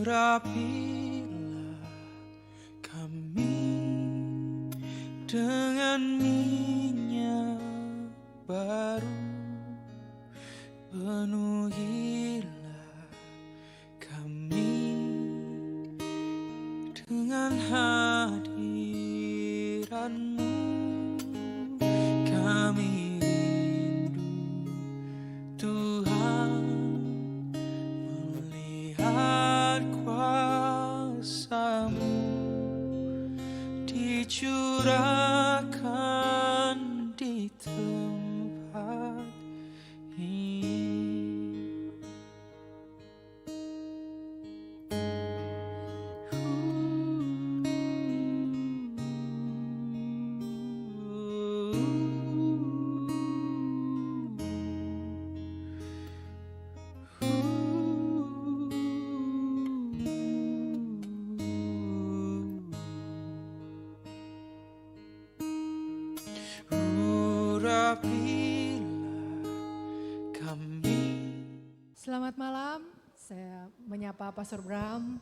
Urapilah kami dengan minyak baru, penuhilah kami dengan hadirat-Mu. Kami rindu Tuhan melihat kuasa-Mu dicurahkan di tempat ini. Selamat malam, saya menyapa Pastor Bram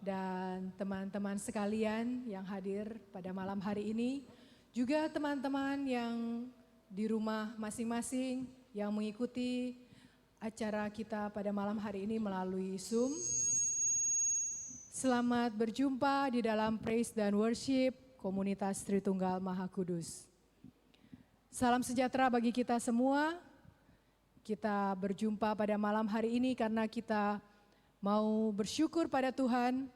dan teman-teman sekalian yang hadir pada malam hari ini. Juga teman-teman yang di rumah masing-masing yang mengikuti acara kita pada malam hari ini melalui Zoom. Selamat berjumpa di dalam Praise dan Worship Komunitas Tritunggal Maha Kudus. Salam sejahtera bagi kita semua. Kita berjumpa pada malam hari ini karena kita mau bersyukur pada Tuhan,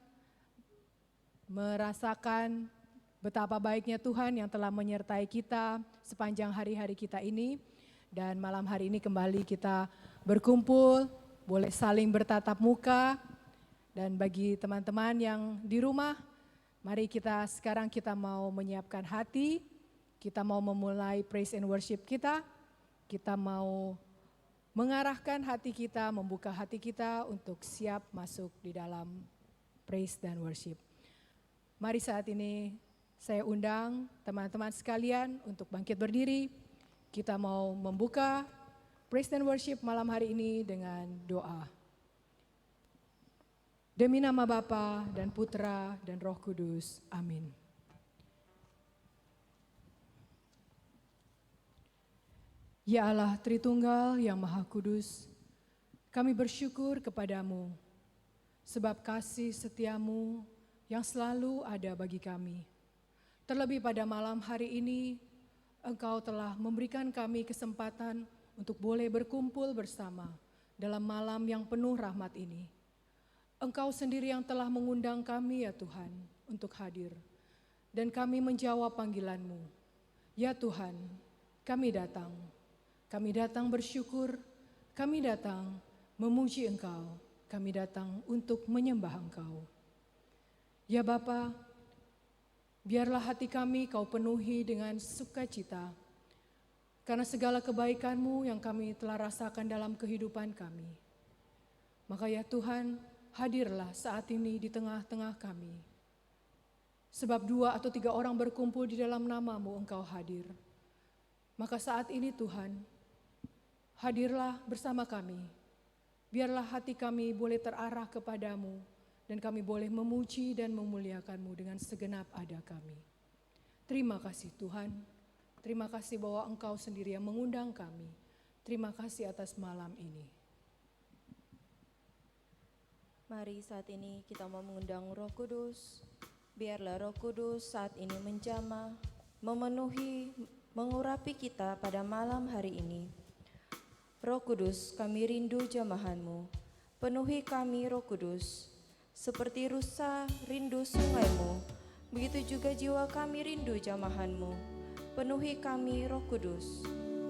merasakan betapa baiknya Tuhan yang telah menyertai kita sepanjang hari-hari kita ini. Dan malam hari ini kembali kita berkumpul, boleh saling bertatap muka. Dan bagi teman-teman yang di rumah, mari sekarang kita mau menyiapkan hati, kita mau memulai praise and worship kita mau mengarahkan hati kita, membuka hati kita untuk siap masuk di dalam praise dan worship. Mari saat ini saya undang teman-teman sekalian untuk bangkit berdiri. Kita mau membuka praise dan worship malam hari ini dengan doa. Demi nama Bapa dan Putra dan Roh Kudus. Amin. Ya Allah Tritunggal yang Maha Kudus, kami bersyukur kepadamu sebab kasih setiamu yang selalu ada bagi kami. Terlebih pada malam hari ini, Engkau telah memberikan kami kesempatan untuk boleh berkumpul bersama dalam malam yang penuh rahmat ini. Engkau sendiri yang telah mengundang kami ya Tuhan untuk hadir. Dan kami menjawab panggilan-Mu. Ya Tuhan, kami datang. Kami datang bersyukur, kami datang memuji Engkau, kami datang untuk menyembah Engkau. Ya Bapa, biarlah hati kami Kau penuhi dengan sukacita, karena segala kebaikan-Mu yang kami telah rasakan dalam kehidupan kami. Maka ya Tuhan, hadirlah saat ini di tengah-tengah kami. Sebab 2 atau 3 orang berkumpul di dalam nama-Mu, Engkau hadir. Maka saat ini Tuhan, hadirlah bersama kami. Biarlah hati kami boleh terarah kepadamu dan kami boleh memuji dan memuliakan-Mu dengan segenap ada kami. Terima kasih Tuhan. Terima kasih bahwa Engkau sendiri yang mengundang kami. Terima kasih atas malam ini. Mari saat ini kita mau mengundang Roh Kudus. Biarlah Roh Kudus saat ini menjamah, memenuhi, mengurapi kita pada malam hari ini. Roh Kudus, kami rindu jamahan-Mu. Penuhi kami Roh Kudus. Seperti rusa rindu sungai-Mu, begitu juga jiwa kami rindu jamahan-Mu. Penuhi kami Roh Kudus.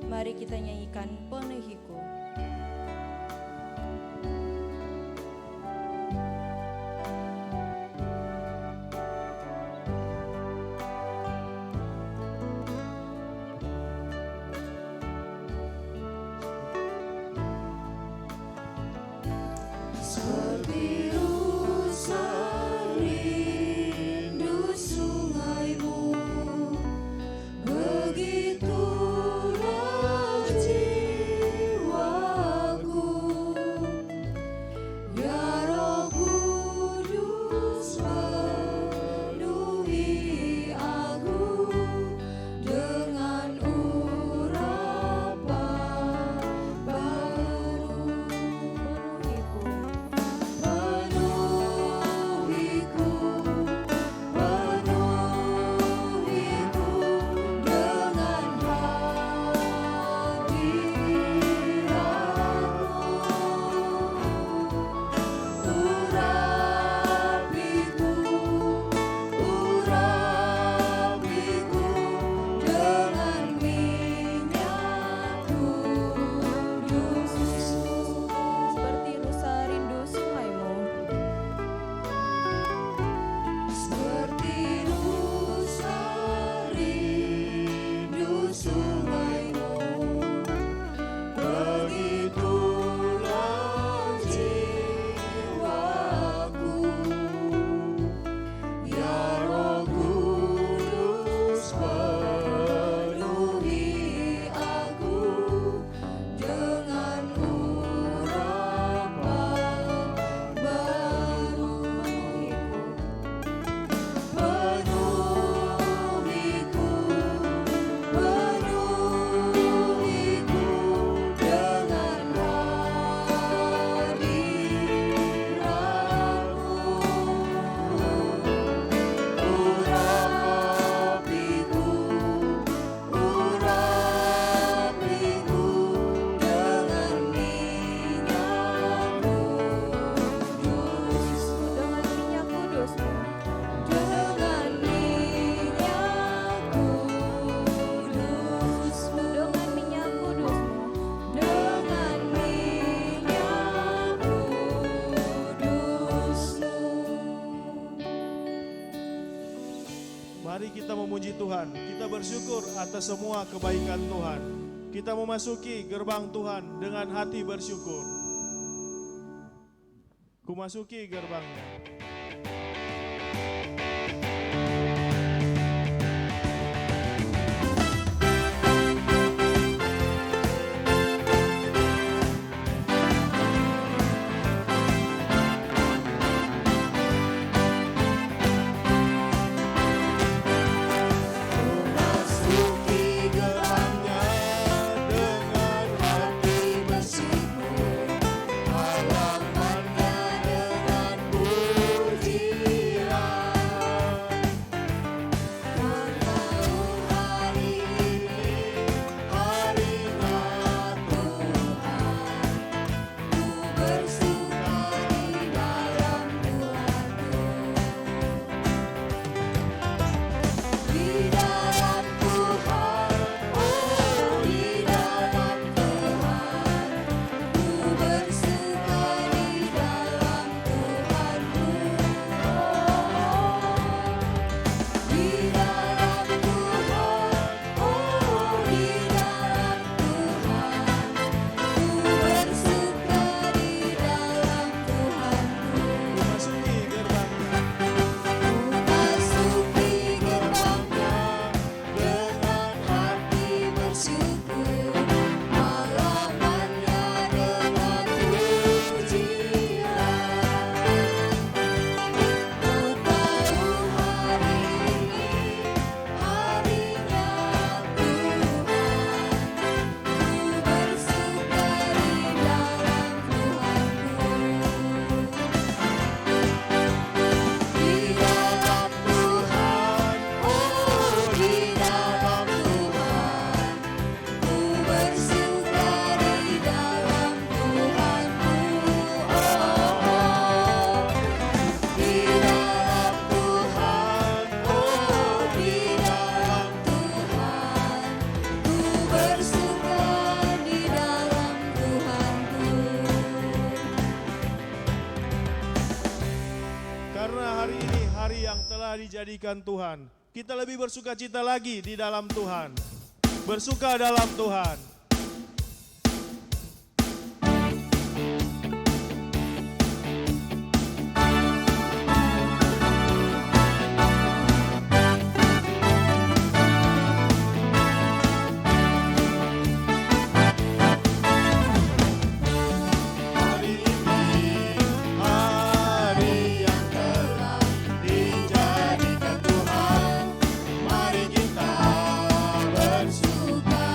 Mari kita nyanyikan Penuhiku. Begitulah jiwa Mari kita memuji Tuhan. Kita bersyukur atas semua kebaikan Tuhan. Kita memasuki gerbang Tuhan dengan hati bersyukur. Ku masuki gerbangnya. Dijadikan Tuhan, kita lebih bersuka cita lagi di dalam Tuhan, bersuka dalam Tuhan. Mari kita bersuka.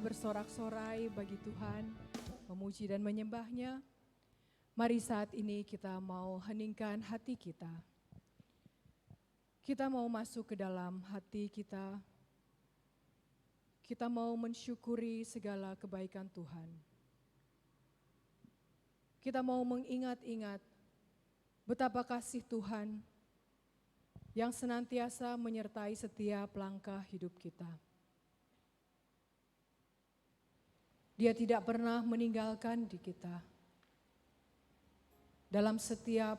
bersorak-sorai bagi Tuhan, memuji dan menyembah-Nya, mari saat ini kita mau heningkan hati kita. Kita mau masuk ke dalam hati kita. Kita mau mensyukuri segala kebaikan Tuhan. Kita mau mengingat-ingat betapa kasih Tuhan yang senantiasa menyertai setiap langkah hidup kita. Dia tidak pernah meninggalkan di kita. Dalam setiap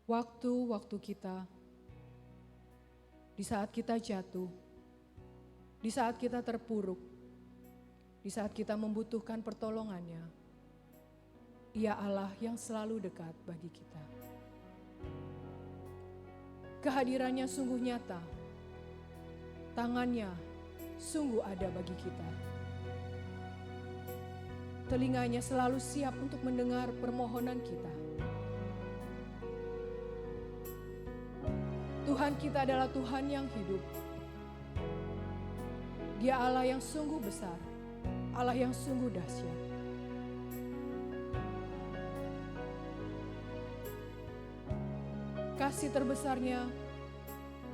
waktu-waktu kita, di saat kita jatuh, di saat kita terpuruk, di saat kita membutuhkan pertolongannya, Ia Allah yang selalu dekat bagi kita. Kehadirannya sungguh nyata, tangannya sungguh ada bagi kita. Telinganya selalu siap untuk mendengar permohonan kita. Tuhan kita adalah Tuhan yang hidup. Dia Allah yang sungguh besar, Allah yang sungguh dahsyat. Kasih terbesarnya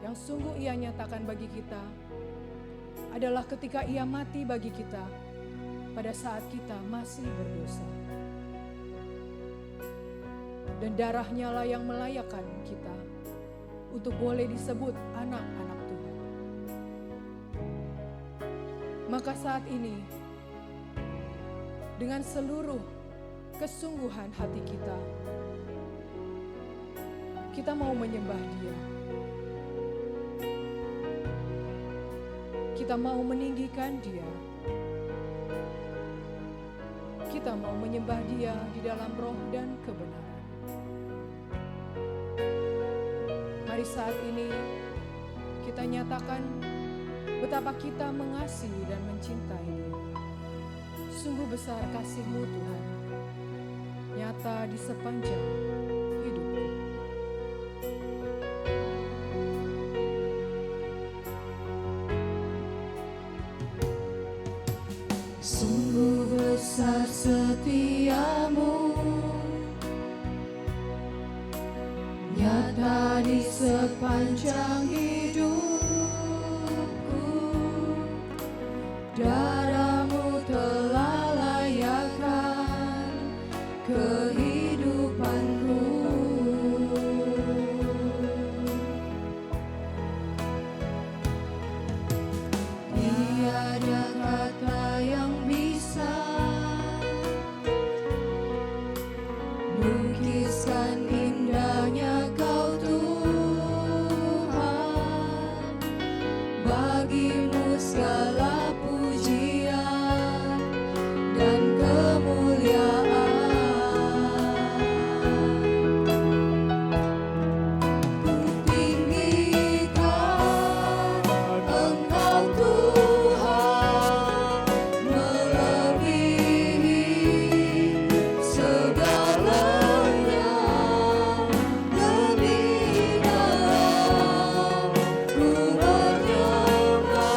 yang sungguh Ia nyatakan bagi kita adalah ketika Ia mati bagi kita pada saat kita masih berdosa. Dan darahnya lah yang melayakkan kita untuk boleh disebut anak-anak Tuhan. Maka saat ini, dengan seluruh kesungguhan hati kita, kita mau menyembah Dia. Kita mau meninggikan Dia. Kita mau menyembah Dia di dalam roh dan kebenaran. Mari saat ini kita nyatakan betapa kita mengasihi dan mencintai Dia. Sungguh besar kasih-Mu Tuhan, nyata di sepanjang hidupku. Sungguh besar setiamu, nyata di sepanjang hidupku. Darah-Mu telah layakkan kehidupanku. Tiada kata yang bisa lukiskan indahnya Kau Tuhan. Bagi-Mu segala pujian dan kemuliaan. Ku tinggikan Engkau Tuhan, melebihi segalanya. Lebih dalam ku menyembah,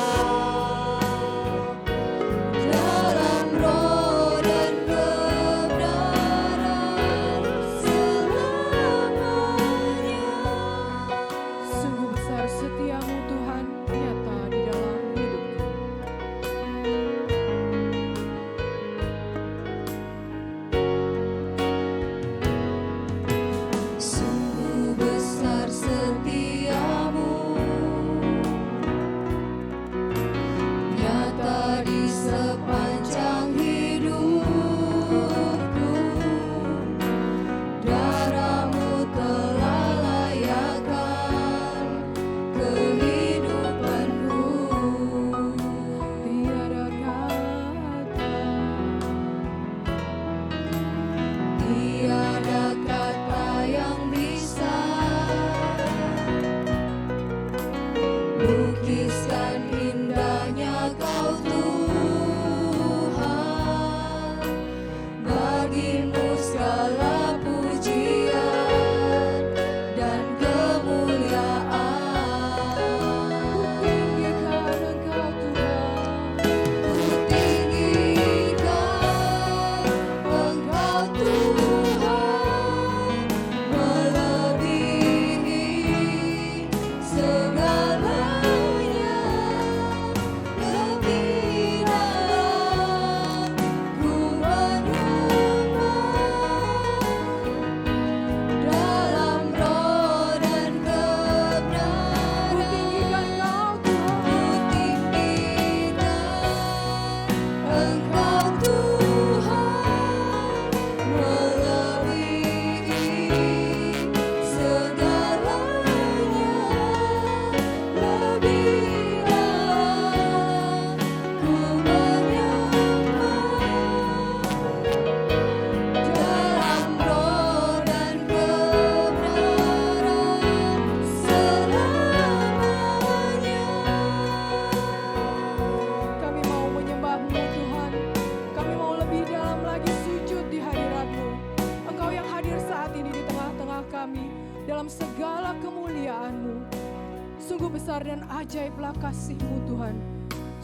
besar dan ajaiblah kasih-Mu Tuhan.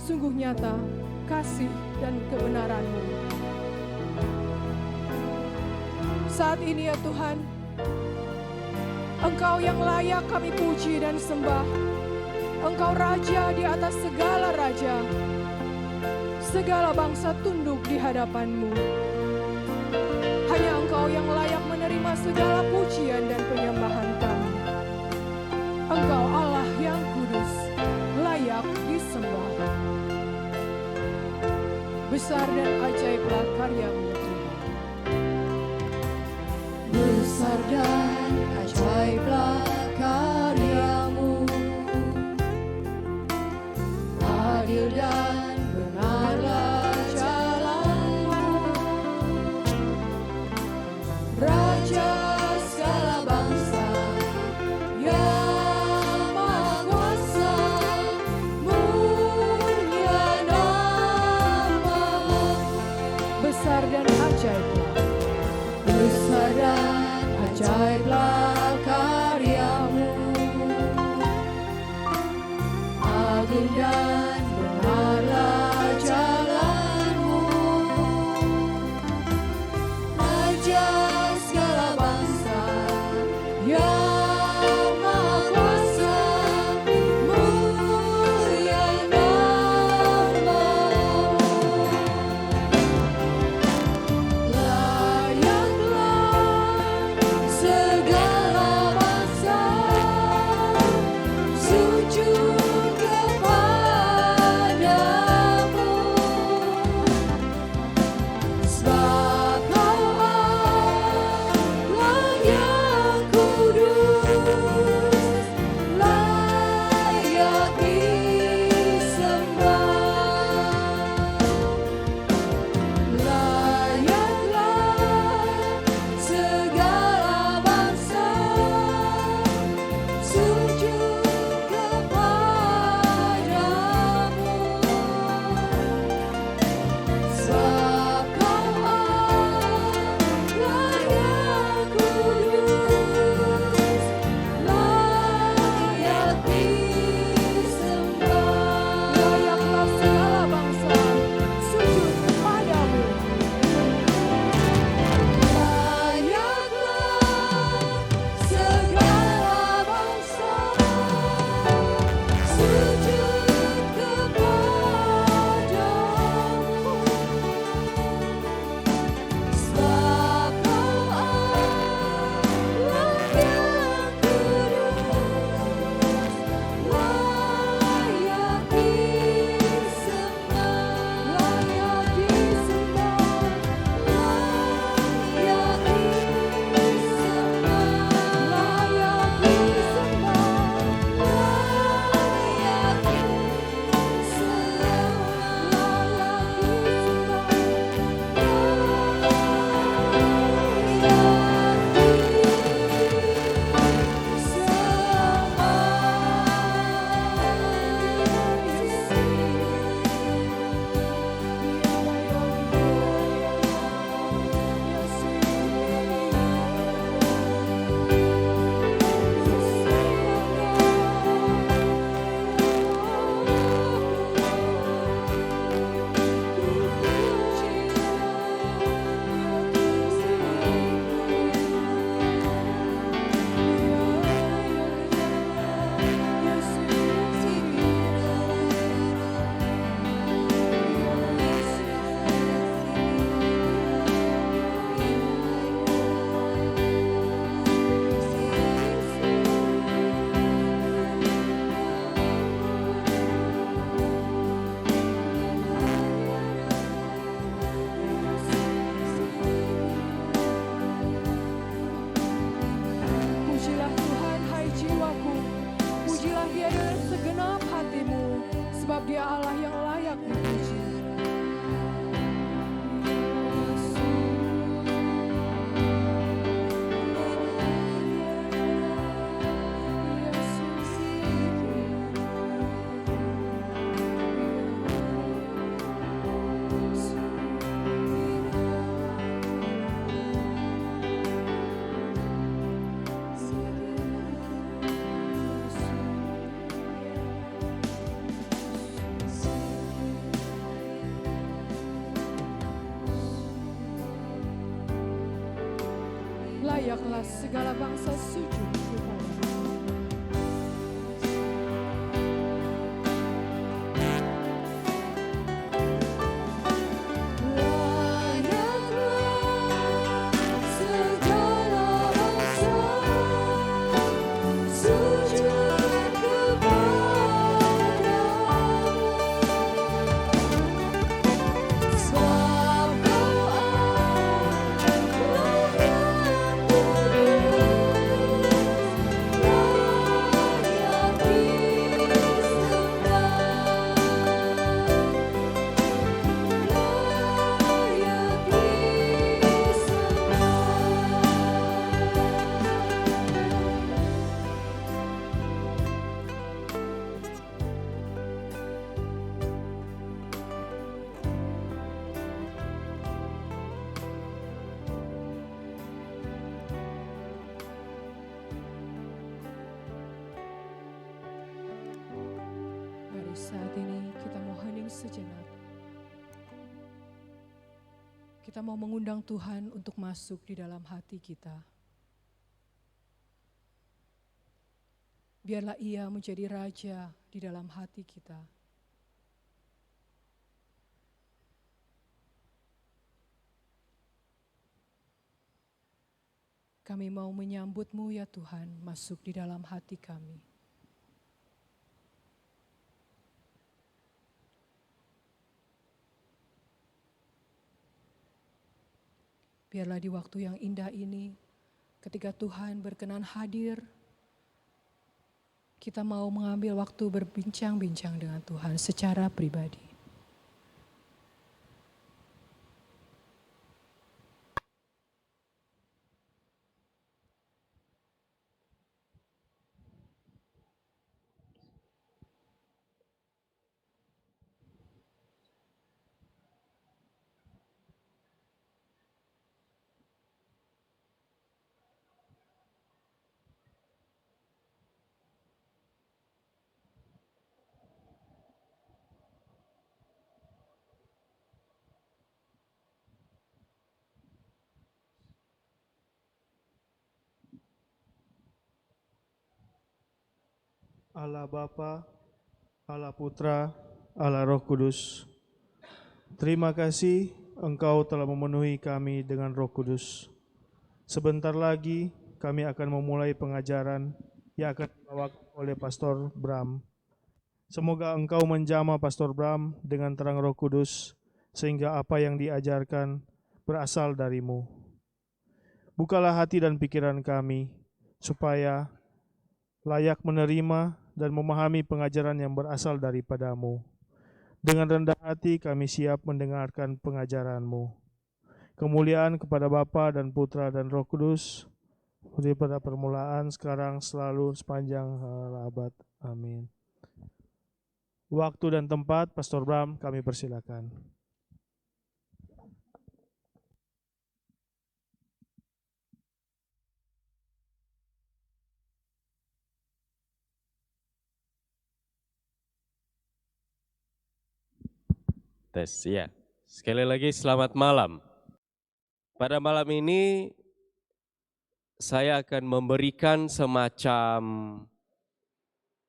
Sungguh nyata kasih dan kebenaran-Mu. Saat ini ya Tuhan, Engkau yang layak kami puji dan sembah. Engkau Raja di atas segala raja. Segala bangsa tunduk di hadapan-Mu. Hanya Engkau yang layak menerima segala pujian dan penyembahan kami. Engkau Allah yang kudus, layak disembah. Besar dan ajaiblah karya-Mu Tuhan. Besar dan ajaiblah karya-Mu, adil dan benarlah jalan-Mu. Raja segala bangsa yang maha kuasa, mulia nama-Mu. Besar dan ajaiblah. Besar dan ajaiblah karya-Mu, adil dan benarlah jalan-Mu. Raja segala bangsa yang maha kuasa, mulia nama-Mu. Layaklah segala bangsa sujud kepadamu, sebab Kau Allah yang kudus, layak disembah. Layaklah segala bangsa sujud kepadamu, sebab Kau Allah yang kudus, layak disembah. Layaklah segala bangsa sujud kepadamu. Layaklah segala bangsa sujud kepadamu, sebab Kau Allah yang kudus, layak disembah. Layak disembah. Layak disembah. Layak disembah. Layak Pujilah Tuhan, hai jiwaku. Pujilah Dia dengan segenap hatimu, sebab Dia Allah yang layak dipuji. layaklah segala bangsa sujud kepada-Mu. Layaklah segala bangsa sujud kepadamu, sebab Kau Allah yang kudus, layak disembah, layak Mari saat ini kita mau hening sejenak. Kita mau mengundang Tuhan untuk masuk di dalam hati kita. Biarlah Ia menjadi Raja di dalam hati kita. Kami mau menyambut-Mu ya Tuhan, masuk di dalam hati kami. Biarlah di waktu yang indah ini, ketika Tuhan berkenan hadir, kita mau mengambil waktu berbincang-bincang dengan Tuhan secara pribadi. Allah Bapa, Allah Putra, Allah Roh Kudus. Terima kasih Engkau telah memenuhi kami dengan Roh Kudus. Sebentar lagi kami akan memulai pengajaran yang akan dibawakan oleh Pastor Bram. Semoga Engkau menjamah Pastor Bram dengan terang Roh Kudus, sehingga apa yang diajarkan berasal dari-Mu. Bukalah hati dan pikiran kami, supaya layak menerima dan memahami pengajaran yang berasal daripada-Mu. Dengan rendah hati kami siap mendengarkan pengajaran-Mu. Kemuliaan kepada Bapa dan Putra dan Roh Kudus, seperti pada permulaan, sekarang, selalu, sepanjang abad. Amin. Waktu dan tempat, Pastor Bram, kami persilakan. Tes, ya. Sekali lagi selamat malam. Pada malam ini saya akan memberikan semacam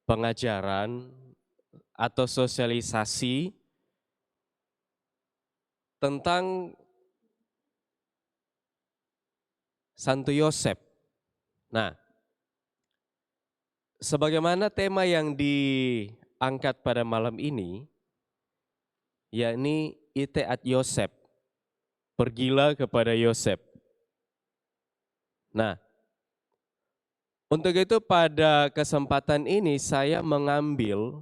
pengajaran atau sosialisasi tentang Santo Yosef. Nah, sebagaimana tema yang diangkat pada malam ini, yakni ite ad Yosef, pergilah kepada Yosef. Nah, untuk itu pada kesempatan ini saya mengambil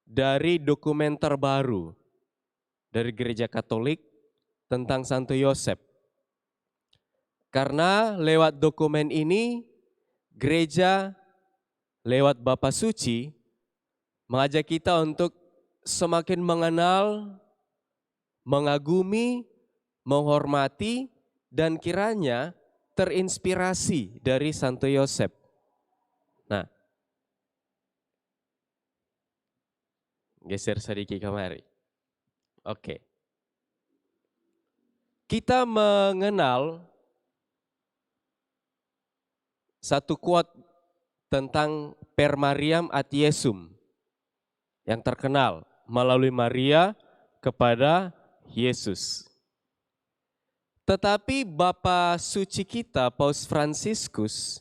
dari dokumen terbaru dari Gereja Katolik tentang Santo Yosef. Karena lewat dokumen ini, gereja lewat Bapa Suci mengajak kita untuk semakin mengenal, mengagumi, menghormati, dan kiranya terinspirasi dari Santo Yosef. Nah, geser sedikit kemari. Oke. kita mengenal satu quote tentang Per Mariam ad Yesum yang terkenal, melalui Maria kepada Yesus. Tetapi Bapa suci kita, Paus Fransiskus,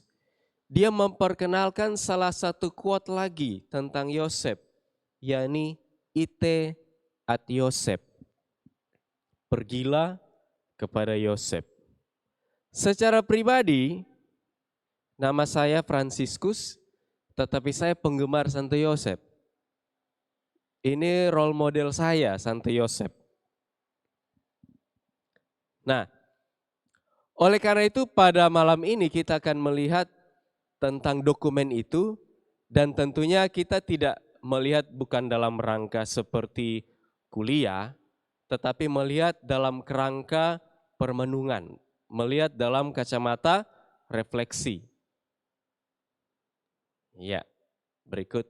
dia memperkenalkan salah satu quote lagi tentang Yosef, yakni ite ad Yosef. Pergilah kepada Yosef. Secara pribadi, nama saya Fransiskus, tetapi saya penggemar Santo Yosef. Ini role model saya, Santo Yosef. Nah, oleh karena itu pada malam ini kita akan melihat tentang dokumen itu, dan tentunya kita tidak melihat bukan dalam rangka seperti kuliah, tetapi melihat dalam kerangka permenungan, melihat dalam kacamata refleksi. Ya, berikut.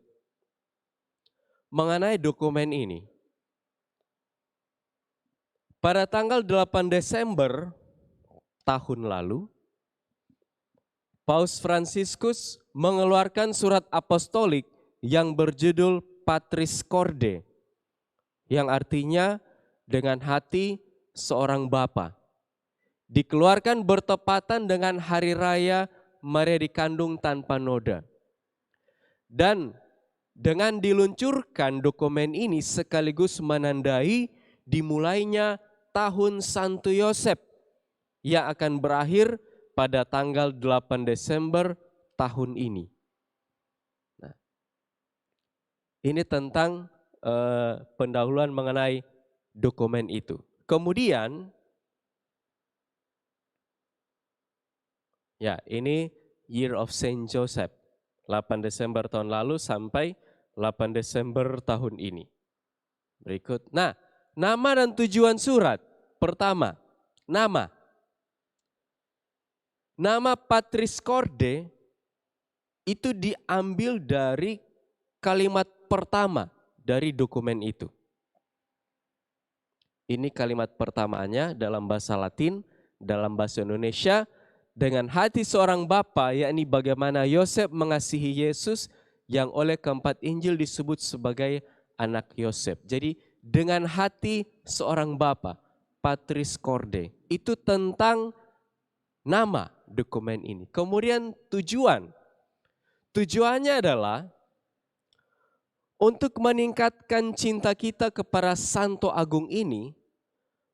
Mengenai dokumen ini, pada tanggal 8 Desember tahun lalu, Paus Fransiskus mengeluarkan surat apostolik yang berjudul Patris Corde, yang artinya dengan hati seorang bapa. Dikeluarkan bertepatan dengan hari raya Maria dikandung tanpa noda. Dan dengan diluncurkan dokumen ini sekaligus menandai dimulainya tahun Santo Yosef yang akan berakhir pada tanggal 8 Desember tahun ini. Nah, ini tentang pendahuluan mengenai dokumen itu. Kemudian, ya ini Year of Saint Joseph, 8 Desember tahun lalu sampai 8 Desember tahun ini. Berikut. Nah, nama dan tujuan surat. Pertama, nama. Nama Patris Corde itu diambil dari kalimat pertama dari dokumen itu. Ini kalimat pertamanya dalam bahasa Latin, dalam bahasa Indonesia, dengan hati seorang bapa, yakni bagaimana Yosef mengasihi Yesus yang oleh keempat Injil disebut sebagai anak Yosef. Jadi dengan hati seorang bapa, Patris Corde, itu tentang nama dokumen ini. Kemudian tujuan. Tujuannya adalah untuk meningkatkan cinta kita kepada Santo Agung ini,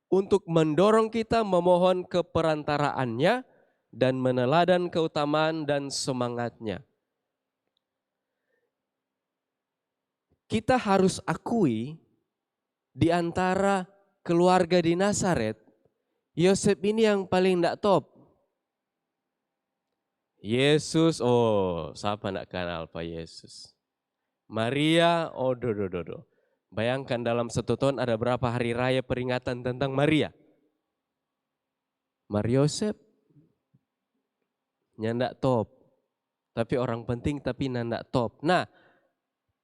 untuk mendorong kita memohon keperantaraannya dan meneladan keutamaan dan semangatnya. Kita harus akui di antara keluarga di Nazaret, Yosef ini yang paling tidak top. Yesus, oh siapa nak kenal Pak Yesus. Maria, oh do. Bayangkan dalam satu tahun ada berapa hari raya peringatan tentang Maria. Maria Yosef, nyandak top. Tapi orang penting tapi nandak top. Nah,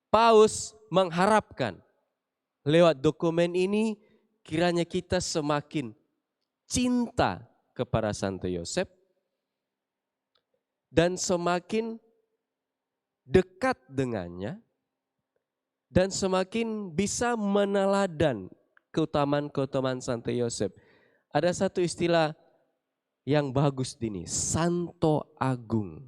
Paus mengharapkan lewat dokumen ini kiranya kita semakin cinta kepada Santo Yosef dan semakin dekat dengannya dan semakin bisa meneladan keutamaan-keutamaan Santo Yosef. Ada satu istilah yang bagus ini, Santo Agung.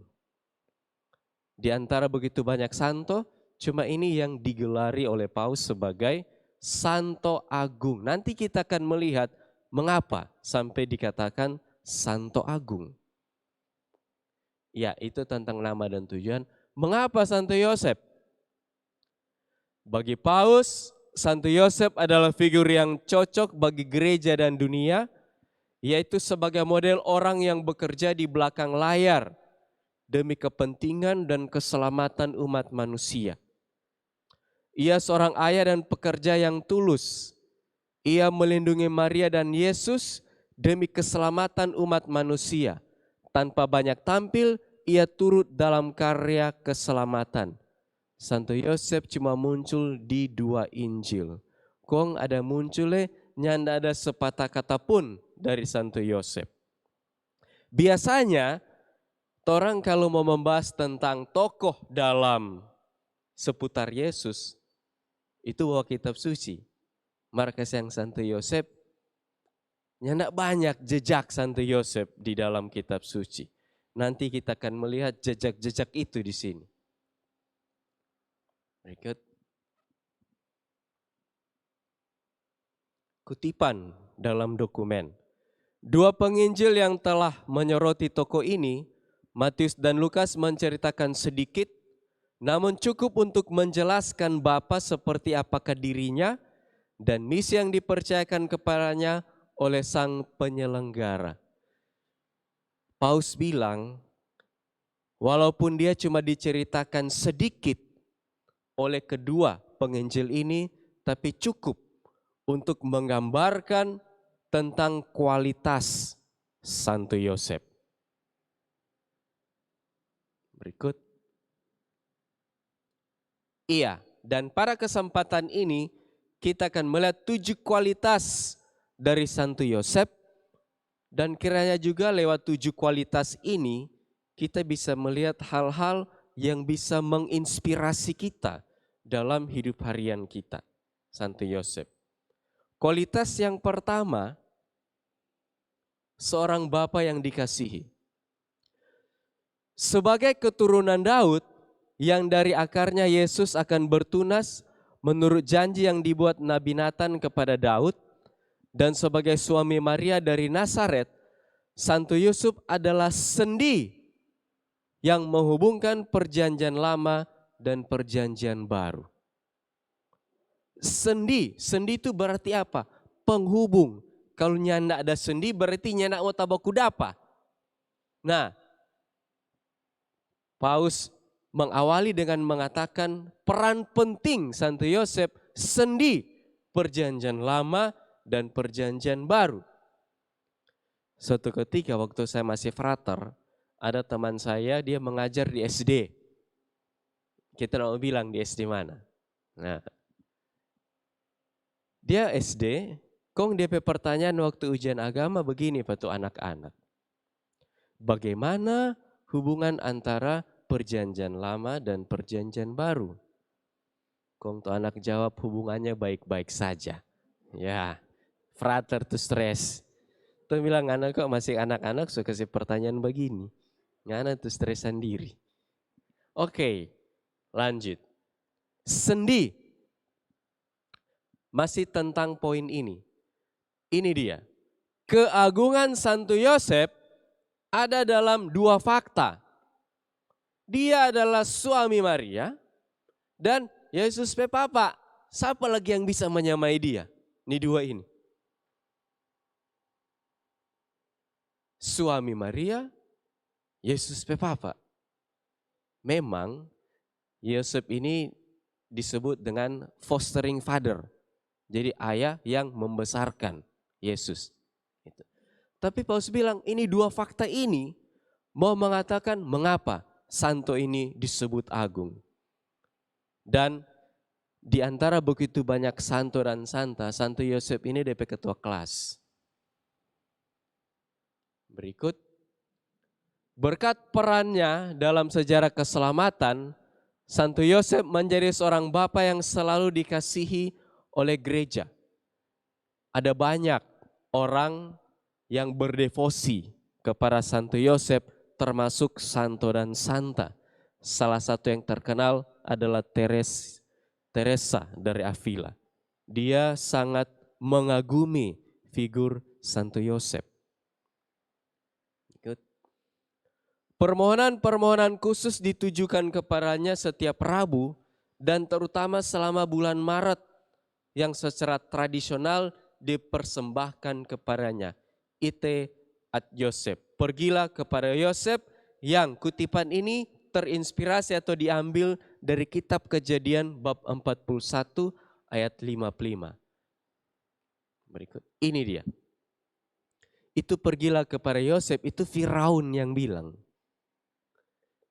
Di antara begitu banyak santo, cuma ini yang digelari oleh Paus sebagai Santo Agung. Nanti kita akan melihat mengapa sampai dikatakan Santo Agung. Ya, itu tentang nama dan tujuan. Mengapa Santo Yosef? Bagi Paus, Santo Yosef adalah figur yang cocok bagi gereja dan dunia, yaitu sebagai model orang yang bekerja di belakang layar demi kepentingan dan keselamatan umat manusia. Ia seorang ayah dan pekerja yang tulus. Ia melindungi Maria dan Yesus demi keselamatan umat manusia. Tanpa banyak tampil, ia turut dalam karya keselamatan. Santo Yosef cuma muncul di 2 Injil. Kong ada munculnya, nyanda ada sepatah kata pun dari Santo Yosef. Biasanya orang kalau mau membahas tentang tokoh dalam seputar Yesus, itu bawa kitab suci. Markas yang Santo Yosef, nyandak banyak jejak Santo Yosef di dalam kitab suci. Nanti kita akan melihat jejak-jejak itu di sini. Berikut. Kutipan dalam dokumen. Dua penginjil yang telah menyoroti tokoh ini, Matius dan Lukas, menceritakan sedikit, namun cukup untuk menjelaskan Bapa seperti apakah dirinya dan misi yang dipercayakan kepadanya oleh sang penyelenggara. Paus bilang, walaupun dia cuma diceritakan sedikit oleh kedua penginjil ini, tapi cukup untuk menggambarkan tentang kualitas Santo Yosef. Berikut. Iya, dan pada kesempatan ini kita akan melihat 7 kualitas dari Santo Yosef, dan kiranya juga lewat 7 kualitas ini kita bisa melihat hal-hal yang bisa menginspirasi kita dalam hidup harian kita. Santo Yosef. Kualitas yang pertama, seorang bapa yang dikasihi. Sebagai keturunan Daud yang dari akarnya Yesus akan bertunas menurut janji yang dibuat Nabi Nathan kepada Daud, dan sebagai suami Maria dari Nazaret, Santo Yusuf adalah sendi yang menghubungkan perjanjian lama dan perjanjian baru. Sendi itu berarti apa? Penghubung. Kalau nyanda ada sendi berarti nyanda mau tabaku dapa. Nah, Paus mengawali dengan mengatakan peran penting Santo Yosef, sendi perjanjian lama dan perjanjian baru. Suatu ketika waktu saya masih frater, ada teman saya, dia mengajar di SD. Kita mau bilang di SD mana. Nah, dia SD, kong DP pertanyaan waktu ujian agama begini Pak tuh anak-anak. Bagaimana hubungan antara perjanjian lama dan perjanjian baru? Kong tuh anak jawab hubungannya baik-baik saja. Ya, frater tuh stres. Tuh bilang anak kok masih anak-anak suka kasih pertanyaan begini. Anak tuh stres sendiri. Oke, lanjut. Sendi. Masih tentang poin ini. Ini dia. Keagungan Santo Yosef ada dalam 2 fakta. Dia adalah suami Maria dan Yesus pe Papa. Siapa lagi yang bisa menyamai dia? Ini 2 ini. Suami Maria, Yesus pe Papa. Memang Yosef ini disebut dengan fostering father. Jadi ayah yang membesarkan Yesus. Tapi Paus bilang ini 2 fakta ini mau mengatakan mengapa Santo ini disebut agung. Dan di antara begitu banyak santo dan santa, Santo Yosef ini DP ketua kelas. Berikut. Berkat perannya dalam sejarah keselamatan, Santo Yosef menjadi seorang bapa yang selalu dikasihi oleh gereja. Ada banyak orang yang berdevosi kepada Santo Yosef, termasuk santo dan santa. Salah satu yang terkenal adalah Teresa dari Avila. Dia sangat mengagumi figur Santo Yosef. Permohonan-permohonan khusus ditujukan kepadanya setiap Rabu dan terutama selama bulan Maret yang secara tradisional dipersembahkan kepadanya. Ite ad Yosef. Pergilah kepada Yosef, yang kutipan ini terinspirasi atau diambil dari kitab Kejadian bab 41 ayat 55. Berikut. Ini dia. Itu pergilah kepada Yosef, itu Firaun yang bilang.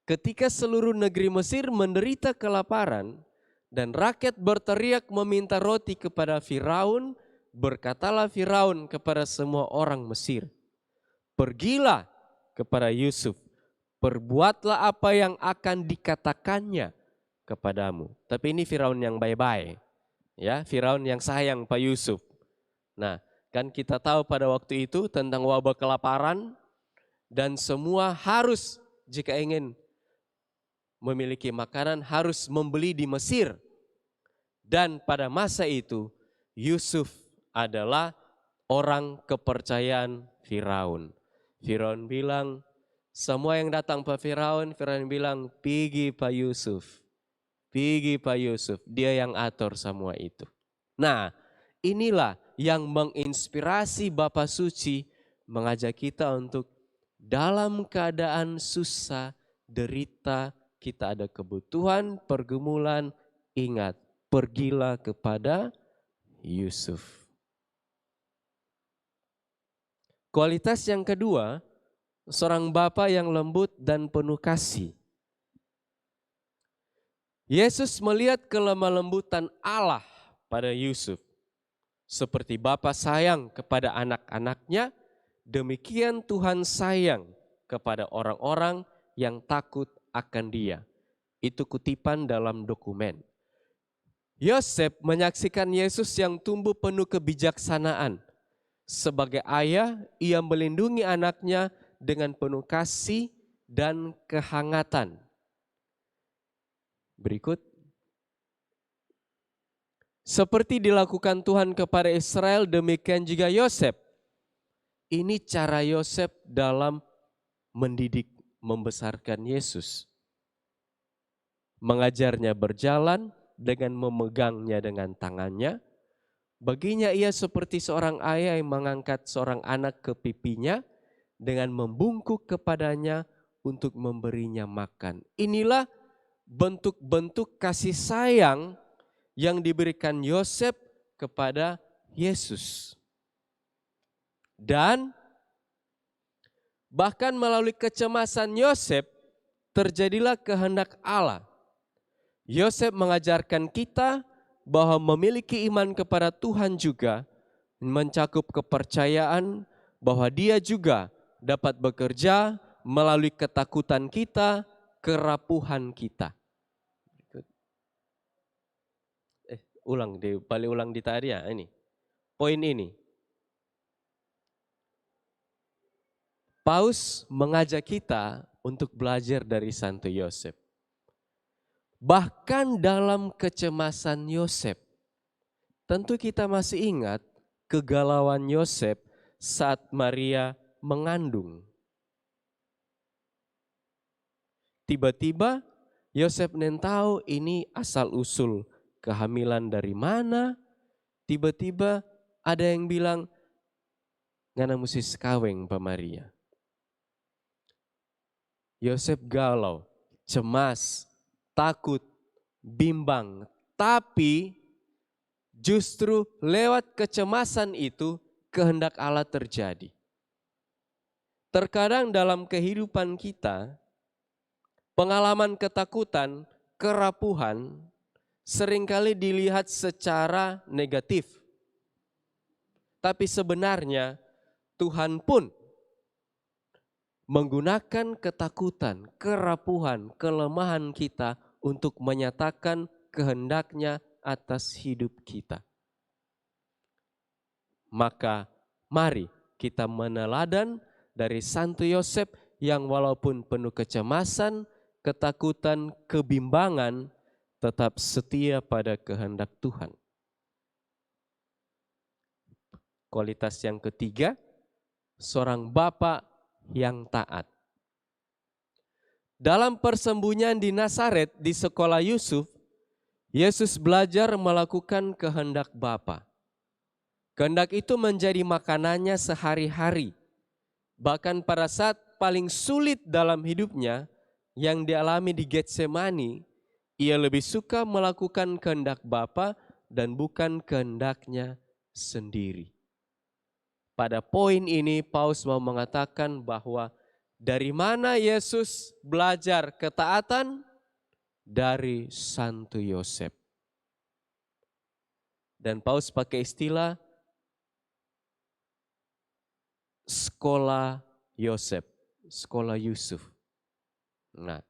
Ketika seluruh negeri Mesir menderita kelaparan dan rakyat berteriak meminta roti kepada Firaun berkatalah Firaun kepada semua orang Mesir, pergilah kepada Yusuf, perbuatlah apa yang akan dikatakannya kepadamu. Tapi ini Firaun yang bye-bye, ya, Firaun yang sayang Pak Yusuf. Nah, kan kita tahu pada waktu itu tentang wabah kelaparan dan semua harus jika ingin memiliki makanan harus membeli di Mesir. Dan pada masa itu Yusuf adalah orang kepercayaan Firaun. Firaun bilang, semua yang datang Pak Firaun bilang, pergi Pak Yusuf. Pergi Pak Yusuf, dia yang atur semua itu. Nah, inilah yang menginspirasi Bapa Suci mengajak kita untuk dalam keadaan susah, derita, kita ada kebutuhan, pergumulan, ingat, pergilah kepada Yusuf. Kualitas yang kedua, seorang bapa yang lembut dan penuh kasih. Yesus melihat kelemah lembutan Allah pada Yusuf. Seperti bapa sayang kepada anak-anaknya, demikian Tuhan sayang kepada orang-orang yang takut akan Dia. Itu kutipan dalam dokumen. Yosef menyaksikan Yesus yang tumbuh penuh kebijaksanaan. Sebagai ayah, ia melindungi anaknya dengan penuh kasih dan kehangatan. Berikut. Seperti dilakukan Tuhan kepada Israel, demikian juga Yosef. Ini cara Yosef dalam mendidik, membesarkan Yesus. Mengajarnya berjalan dengan memegangnya dengan tangannya. Baginya ia seperti seorang ayah yang mengangkat seorang anak ke pipinya dengan membungkuk kepadanya untuk memberinya makan. Inilah bentuk-bentuk kasih sayang yang diberikan Yosef kepada Yesus. Dan bahkan melalui kecemasan Yosef terjadilah kehendak Allah. Yosef mengajarkan kita bahwa memiliki iman kepada Tuhan juga mencakup kepercayaan bahwa Dia juga dapat bekerja melalui ketakutan kita, kerapuhan kita. Balik ulang di tadi ya ini. Poin ini. Paus mengajak kita untuk belajar dari Santo Yosef. Bahkan dalam kecemasan Yosef, tentu kita masih ingat kegalauan Yosef saat Maria mengandung. Tiba-tiba Yosef tahu ini asal-usul kehamilan dari mana. Tiba-tiba ada yang bilang, ngana mesti sekaweng Pak Maria. Yosef galau, cemas, takut, bimbang. Tapi justru lewat kecemasan itu kehendak Allah terjadi. Terkadang dalam kehidupan kita, pengalaman ketakutan, kerapuhan seringkali dilihat secara negatif. Tapi sebenarnya Tuhan pun menggunakan ketakutan, kerapuhan, kelemahan kita untuk menyatakan kehendaknya atas hidup kita. Maka mari kita meneladan dari Santo Yosef yang walaupun penuh kecemasan, ketakutan, kebimbangan, tetap setia pada kehendak Tuhan. Kualitas yang ketiga, seorang bapa yang taat. Dalam persembunyian di Nazaret di sekolah Yusuf, Yesus belajar melakukan kehendak Bapa. Kehendak itu menjadi makanannya sehari-hari. Bahkan pada saat paling sulit dalam hidupnya yang dialami di Getsemani, ia lebih suka melakukan kehendak Bapa dan bukan kehendaknya sendiri. Pada poin ini Paus mau mengatakan bahwa dari mana Yesus belajar ketaatan? Dari Santo Yosef. Dan Paus pakai istilah sekolah Yosef, sekolah Yusuf. Nah,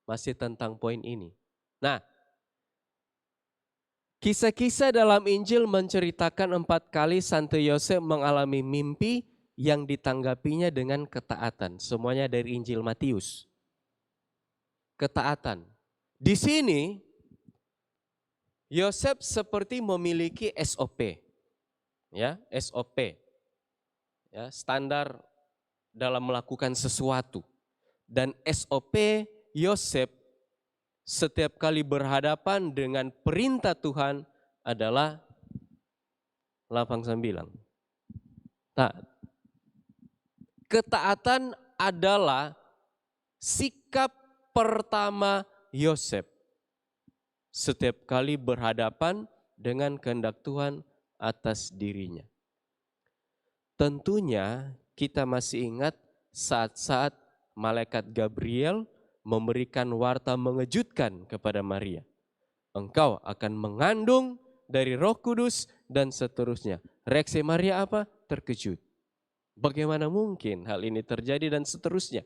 masih tentang poin ini. Nah, kisah-kisah dalam Injil menceritakan 4 kali Santo Yosef mengalami mimpi yang ditanggapinya dengan ketaatan. Semuanya dari Injil Matius. Ketaatan. Di sini Yosef seperti memiliki SOP. Ya, SOP. Ya, standar dalam melakukan sesuatu. Dan SOP Yosef setiap kali berhadapan dengan perintah Tuhan adalah lapang sambilang. Nah, ketaatan adalah sikap pertama Yosef setiap kali berhadapan dengan kehendak Tuhan atas dirinya. Tentunya kita masih ingat saat-saat malaikat Gabriel memberikan warta mengejutkan kepada Maria. Engkau akan mengandung dari Roh Kudus dan seterusnya. Reaksi Maria apa? Terkejut. Bagaimana mungkin hal ini terjadi dan seterusnya.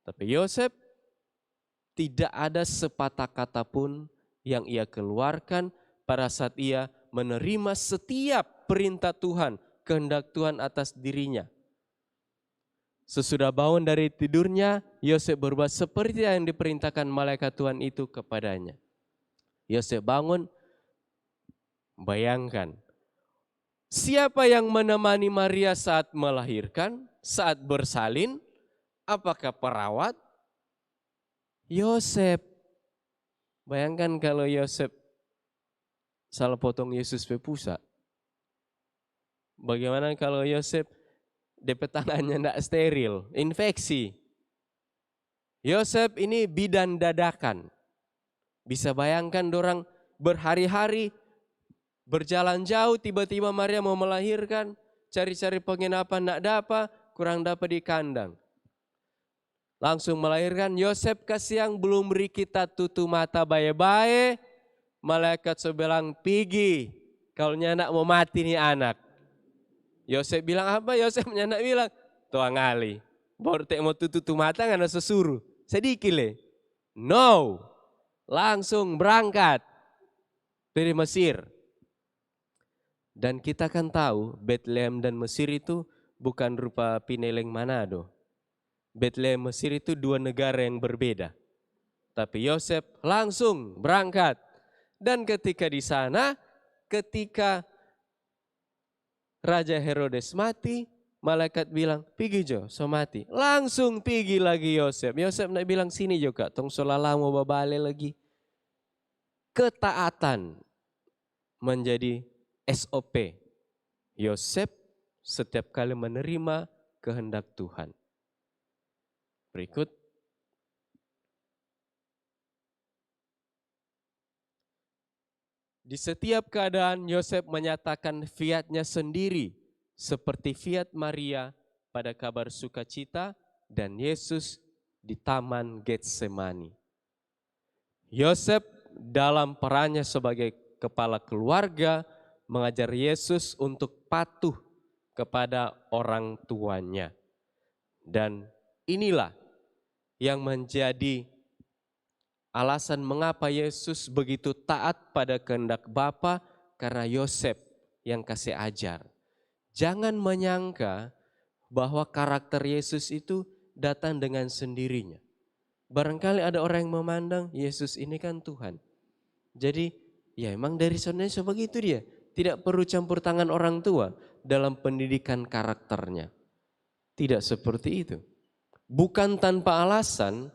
Tapi Yosef tidak ada sepatah kata pun yang ia keluarkan pada saat ia menerima setiap perintah Tuhan, kehendak Tuhan atas dirinya. Sesudah bangun dari tidurnya, Yosef berbuat seperti yang diperintahkan malaikat Tuhan itu kepadanya. Yosef bangun, bayangkan, siapa yang menemani Maria saat melahirkan, saat bersalin? Apakah perawat? Yosef. Bayangkan kalau Yosef salah potong Yesus pe pusat. Bagaimana kalau Yosef DP tangannya tidak steril, infeksi. Yosef ini bidan dadakan. Bisa bayangkan dorang berhari-hari berjalan jauh, tiba-tiba Maria mau melahirkan, cari-cari penginapan tidak dapat, kurang dapat di kandang. Langsung melahirkan, Yosef kasih yang belum beri kita tutup mata baik-baik. Malaikat sebelang pergi, kalau nyanak mau mati nih anak. Yosef bilang apa? Yosef nyanak bilang, tuang ngali. Baru tak mau tutup mata ngana sesuruh. Sedikit le. No. Langsung berangkat dari Mesir. Dan kita kan tahu Bethlehem dan Mesir itu bukan rupa Pineleng Manado. Bethlehem Mesir itu dua negara yang berbeda. Tapi Yosef langsung berangkat. Dan ketika di sana, ketika Raja Herodes mati, malaikat bilang, "Pergi Jo, so mati." Langsung pergi lagi Yosef. Yosef nak bilang, "Sini juga, tong solala mau babale lagi." Ketaatan menjadi SOP. Yosef setiap kali menerima kehendak Tuhan. Berikut. Di setiap keadaan Yosef menyatakan fiatnya sendiri seperti fiat Maria pada kabar sukacita dan Yesus di Taman Getsemani. Yosef dalam perannya sebagai kepala keluarga mengajar Yesus untuk patuh kepada orang tuanya. Dan inilah yang menjadi alasan mengapa Yesus begitu taat pada kehendak Bapa, karena Yosef yang kasih ajar. Jangan menyangka bahwa karakter Yesus itu datang dengan sendirinya. Barangkali ada orang yang memandang Yesus ini kan Tuhan. Jadi ya emang dari sonanya begitu dia. Tidak perlu campur tangan orang tua dalam pendidikan karakternya. Tidak seperti itu. Bukan tanpa alasan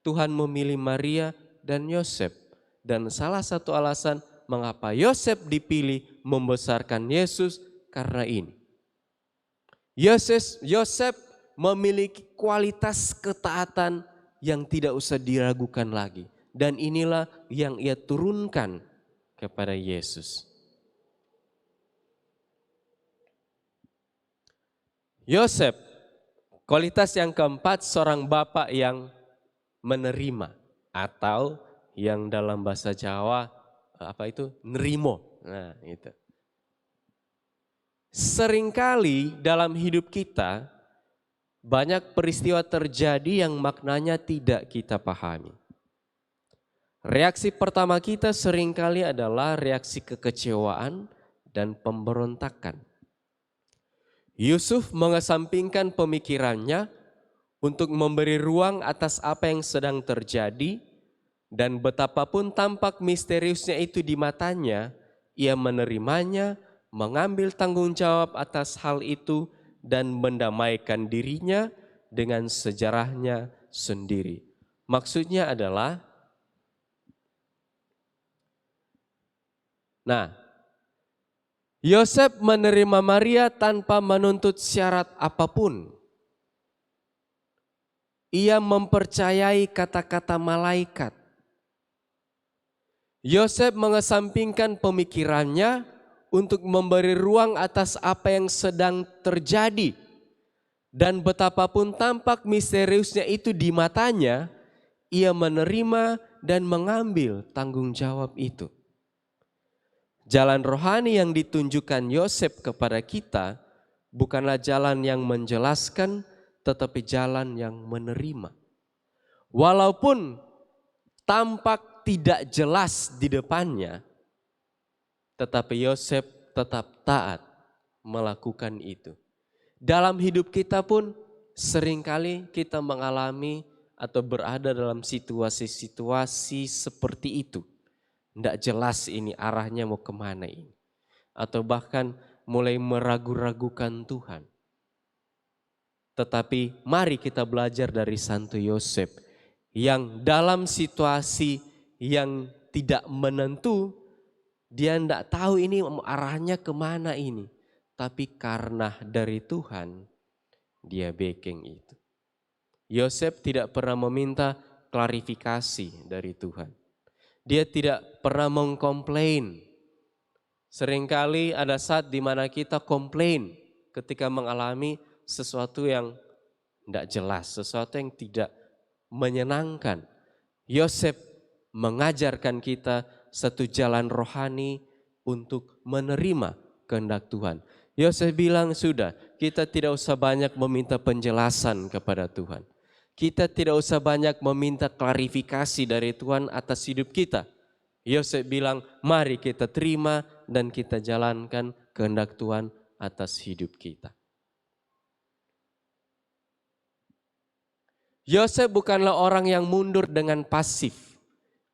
Tuhan memilih Maria dan Yosef. Dan salah satu alasan mengapa Yosef dipilih membesarkan Yesus karena ini. Yosef memiliki kualitas ketaatan yang tidak usah diragukan lagi. Dan inilah yang ia turunkan kepada Yesus. Yosef, kualitas yang keempat, seorang bapak yang menerima. Atau yang dalam bahasa Jawa, nerimo. Nah itu. Seringkali dalam hidup kita banyak peristiwa terjadi yang maknanya tidak kita pahami. Reaksi pertama kita seringkali adalah reaksi kekecewaan dan pemberontakan. Yusuf mengesampingkan pemikirannya untuk memberi ruang atas apa yang sedang terjadi, dan betapapun tampak misteriusnya itu di matanya, ia menerimanya, mengambil tanggung jawab atas hal itu, dan mendamaikan dirinya dengan sejarahnya sendiri. Maksudnya adalah, Yosef menerima Maria tanpa menuntut syarat apapun. Ia mempercayai kata-kata malaikat. Yosef mengesampingkan pemikirannya untuk memberi ruang atas apa yang sedang terjadi. Dan betapapun tampak misteriusnya itu di matanya, ia menerima dan mengambil tanggung jawab itu. Jalan rohani yang ditunjukkan Yosef kepada kita bukanlah jalan yang menjelaskan, tetapi jalan yang menerima. Walaupun tampak tidak jelas di depannya, tetapi Yosef tetap taat melakukan itu. Dalam hidup kita pun seringkali kita mengalami atau berada dalam situasi-situasi seperti itu. Tidak jelas ini arahnya mau kemana ini. Atau bahkan mulai meragu-ragukan Tuhan. Tetapi mari kita belajar dari Santo Yosef yang dalam situasi yang tidak menentu, dia tidak tahu ini arahnya kemana ini. Tapi karena dari Tuhan, dia backing itu. Yosef tidak pernah meminta klarifikasi dari Tuhan. Dia tidak pernah mengkomplain. Seringkali ada saat di mana kita komplain ketika mengalami sesuatu yang tidak jelas, sesuatu yang tidak menyenangkan. Yosef mengajarkan kita satu jalan rohani untuk menerima kehendak Tuhan. Yosef bilang, sudah, kita tidak usah banyak meminta penjelasan kepada Tuhan. Kita tidak usah banyak meminta klarifikasi dari Tuhan atas hidup kita. Yosef bilang, mari kita terima dan kita jalankan kehendak Tuhan atas hidup kita. Yosef bukanlah orang yang mundur dengan pasif.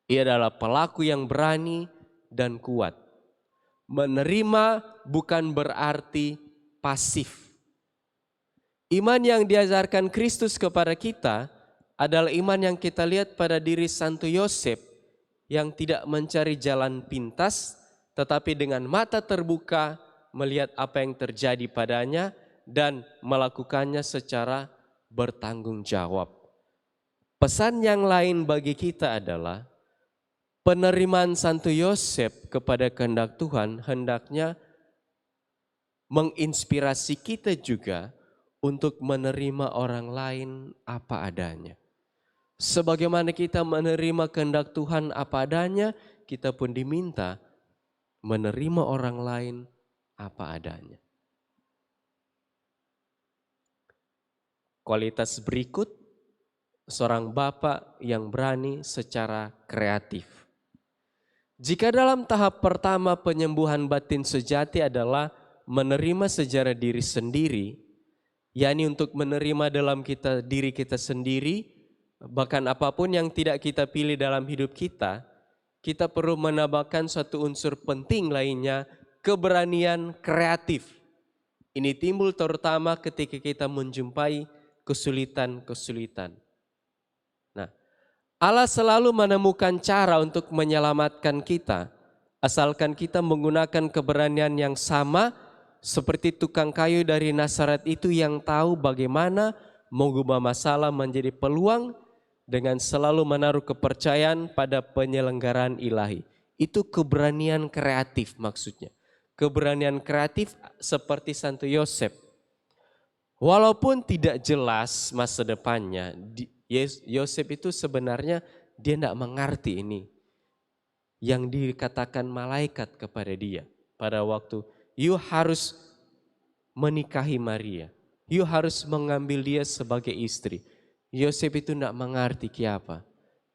Ia adalah pelaku yang berani dan kuat. Menerima bukan berarti pasif. Iman yang diajarkan Kristus kepada kita adalah iman yang kita lihat pada diri Santo Yosef yang tidak mencari jalan pintas, tetapi dengan mata terbuka melihat apa yang terjadi padanya dan melakukannya secara bertanggung jawab. Pesan yang lain bagi kita adalah penerimaan Santo Yosef kepada kehendak Tuhan hendaknya menginspirasi kita juga untuk menerima orang lain apa adanya. Sebagaimana kita menerima kehendak Tuhan apa adanya, kita pun diminta menerima orang lain apa adanya. Kualitas berikut, seorang bapak yang berani secara kreatif. Jika dalam tahap pertama penyembuhan batin sejati adalah menerima sejarah diri sendiri, yakni untuk menerima dalam diri kita sendiri, bahkan apapun yang tidak kita pilih dalam hidup kita, kita perlu menambahkan suatu unsur penting lainnya, keberanian kreatif. Ini timbul terutama ketika kita menjumpai kesulitan-kesulitan. Allah selalu menemukan cara untuk menyelamatkan kita, asalkan kita menggunakan keberanian yang sama seperti tukang kayu dari Nazaret itu yang tahu bagaimana mengubah masalah menjadi peluang dengan selalu menaruh kepercayaan pada penyelenggaraan ilahi. Itu keberanian kreatif maksudnya. Keberanian kreatif seperti Santo Yosef. Walaupun tidak jelas masa depannya, Yosef itu sebenarnya dia tidak mengerti ini yang dikatakan malaikat kepada dia pada waktu you harus menikahi Maria. You harus mengambil dia sebagai istri. Yosef itu tidak mengerti apa.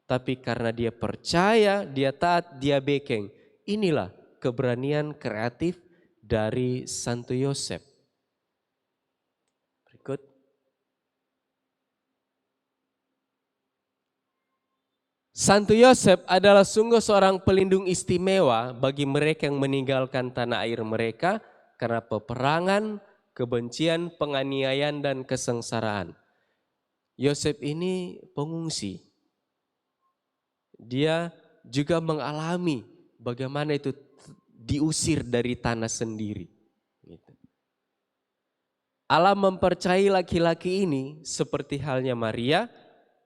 Tapi karena dia percaya, dia taat, dia bekeng. Inilah keberanian kreatif dari Santo Yosef. Berikut. Santo Yosef adalah sungguh seorang pelindung istimewa bagi mereka yang meninggalkan tanah air mereka karena peperangan, kebencian, penganiayaan, dan kesengsaraan. Yosef ini pengungsi. Dia juga mengalami bagaimana itu diusir dari tanah sendiri. Allah mempercayai laki-laki ini seperti halnya Maria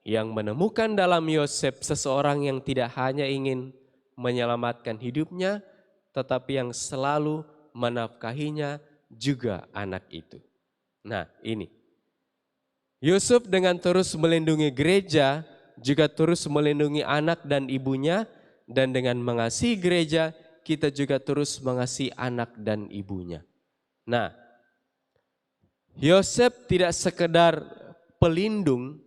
yang menemukan dalam Yosef seseorang yang tidak hanya ingin menyelamatkan hidupnya, tetapi yang selalu menafkahinya juga anak itu. Nah ini, Yusuf dengan terus melindungi gereja, juga terus melindungi anak dan ibunya, dan dengan mengasihi gereja, kita juga terus mengasihi anak dan ibunya. Nah, Yosef tidak sekedar pelindung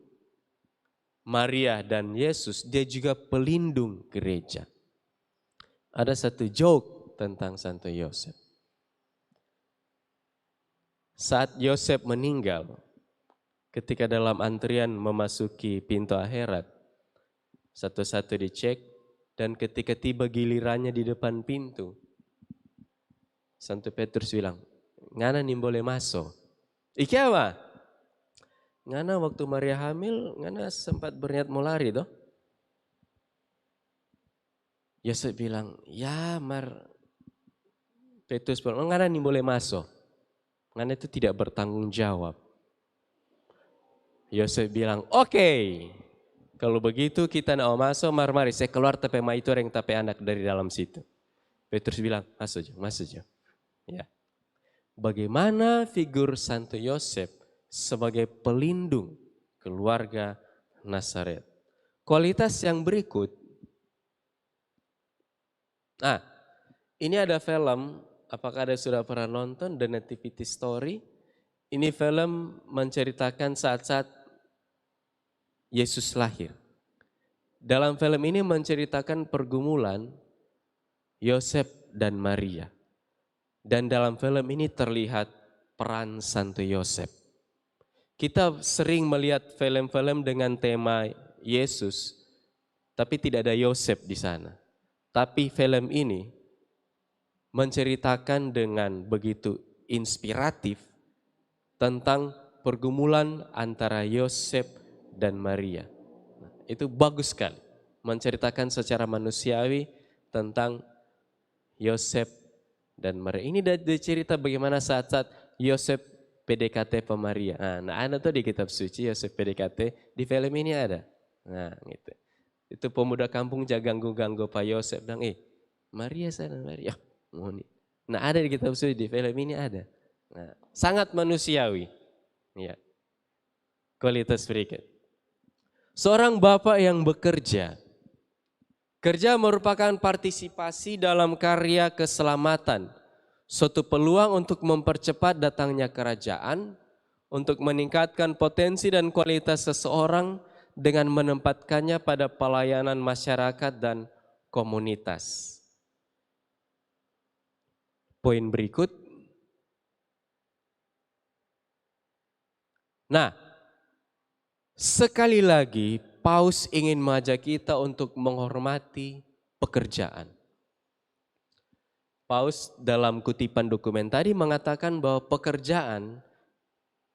Maria dan Yesus, dia juga pelindung gereja. Ada satu joke tentang Santo Yosef. Saat Yosef meninggal, ketika dalam antrian memasuki pintu akhirat, satu-satu dicek, dan ketika tiba gilirannya di depan pintu, Santo Petrus bilang, ngana nih boleh masuk. Iki apa? Ngana waktu Maria hamil, ngana sempat berniat mau lari toh. Yosef bilang, ya Petrus bilang, ngana nih boleh masuk. Ngana itu tidak bertanggung jawab. Yosef bilang, oke. Kalau begitu kita nak masuk, mari saya keluar tapi ma itu orang tapi anak dari dalam situ. Petrus bilang, masuk aja. Ya. Bagaimana figur Santo Yosef sebagai pelindung keluarga Nazaret. Kualitas yang berikut. Nah, ini ada film, apakah ada sudah pernah nonton, The Nativity Story? Ini film menceritakan saat-saat Yesus lahir. Dalam film ini menceritakan pergumulan Yosef dan Maria. Dan dalam film ini terlihat peran Santo Yosef. Kita sering melihat film-film dengan tema Yesus, tapi tidak ada Yosef di sana. Tapi film ini menceritakan dengan begitu inspiratif tentang pergumulan antara Yosef dan Maria. Itu bagus sekali, menceritakan secara manusiawi tentang Yosef dan Maria. Ini dari cerita bagaimana saat-saat Yosef PDKT ke Maria. Nah, ada tuh di kitab suci Yosef PDKT, di film ini ada. Nah, gitu. Itu pemuda kampung jaga ganggu Pak Yosef bilang, Maria sana Maria. Nah, ada di kitab suci, di film ini ada. Nah, sangat manusiawi. Ya. Kualitas berikut. Seorang bapak yang bekerja. Kerja merupakan partisipasi dalam karya keselamatan. Suatu peluang untuk mempercepat datangnya kerajaan, untuk meningkatkan potensi dan kualitas seseorang dengan menempatkannya pada pelayanan masyarakat dan komunitas. Poin berikut. Nah, sekali lagi Paus ingin mengajak kita untuk menghormati pekerjaan. Paus dalam kutipan dokumen tadi mengatakan bahwa pekerjaan,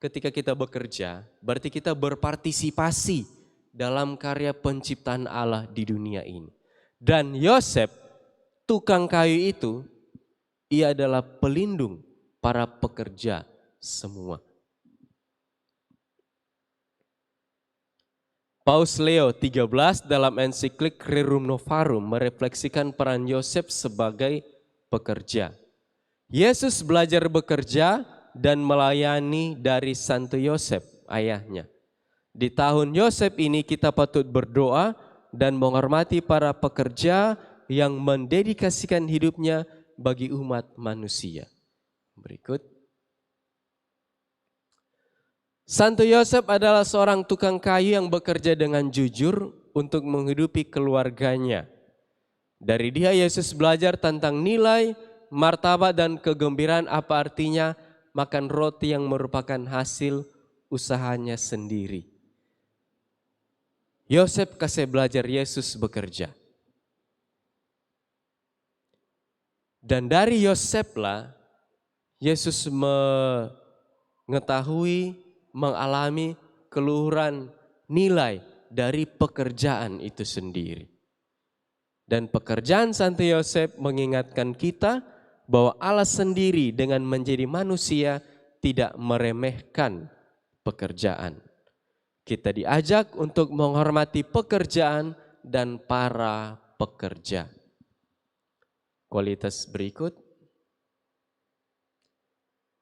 ketika kita bekerja, berarti kita berpartisipasi dalam karya penciptaan Allah di dunia ini. Dan Yosef, tukang kayu itu, ia adalah pelindung para pekerja semua. Paus Leo 13 dalam ensiklik Rerum Novarum merefleksikan peran Yosef sebagai pekerja. Yesus belajar bekerja dan melayani dari Santo Yosef, ayahnya. Di tahun Yosef ini kita patut berdoa dan menghormati para pekerja yang mendedikasikan hidupnya bagi umat manusia. Berikut. Santo Yosef adalah seorang tukang kayu yang bekerja dengan jujur untuk menghidupi keluarganya. Dari dia Yesus belajar tentang nilai, martabat dan kegembiraan apa artinya makan roti yang merupakan hasil usahanya sendiri. Yosef kasih belajar Yesus bekerja. Dan dari Yoseflah Yesus mengetahui, mengalami keluhuran nilai dari pekerjaan itu sendiri. Dan pekerjaan Santo Yosef mengingatkan kita bahwa Allah sendiri dengan menjadi manusia tidak meremehkan pekerjaan. Kita diajak untuk menghormati pekerjaan dan para pekerja. Kualitas berikut.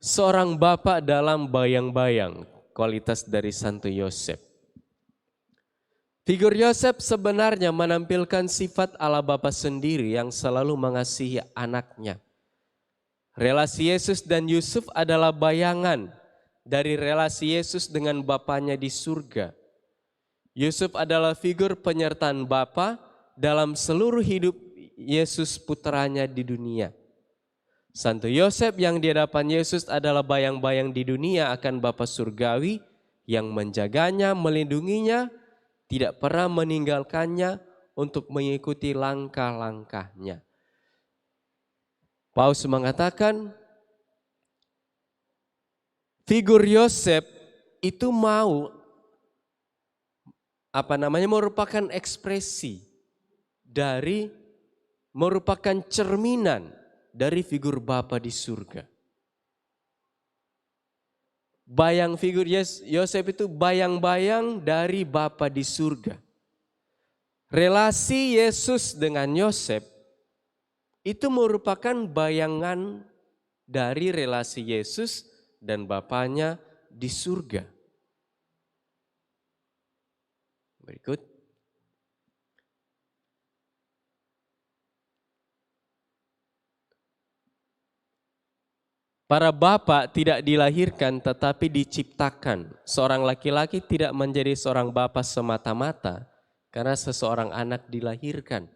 Seorang bapak dalam bayang-bayang, kualitas dari Santo Yosef. Figur Yosef sebenarnya menampilkan sifat Allah Bapa sendiri yang selalu mengasihi anaknya. Relasi Yesus dan Yusuf adalah bayangan dari relasi Yesus dengan Bapanya di surga. Yusuf adalah figur penyertaan Bapa dalam seluruh hidup Yesus putranya di dunia. Santo Yosef yang di hadapan Yesus adalah bayang-bayang di dunia akan Bapa surgawi yang menjaganya, melindunginya, tidak pernah meninggalkannya untuk mengikuti langkah-langkahnya. Paulus mengatakan, figur Yosef itu merupakan ekspresi dari, merupakan cerminan dari figur Bapa di surga. Figur Yosef itu bayang-bayang dari Bapa di surga. Relasi Yesus dengan Yosef itu merupakan bayangan dari relasi Yesus dan Bapanya di surga. Berikut. Para bapak tidak dilahirkan tetapi diciptakan. Seorang laki-laki tidak menjadi seorang bapak semata-mata karena seseorang anak dilahirkan,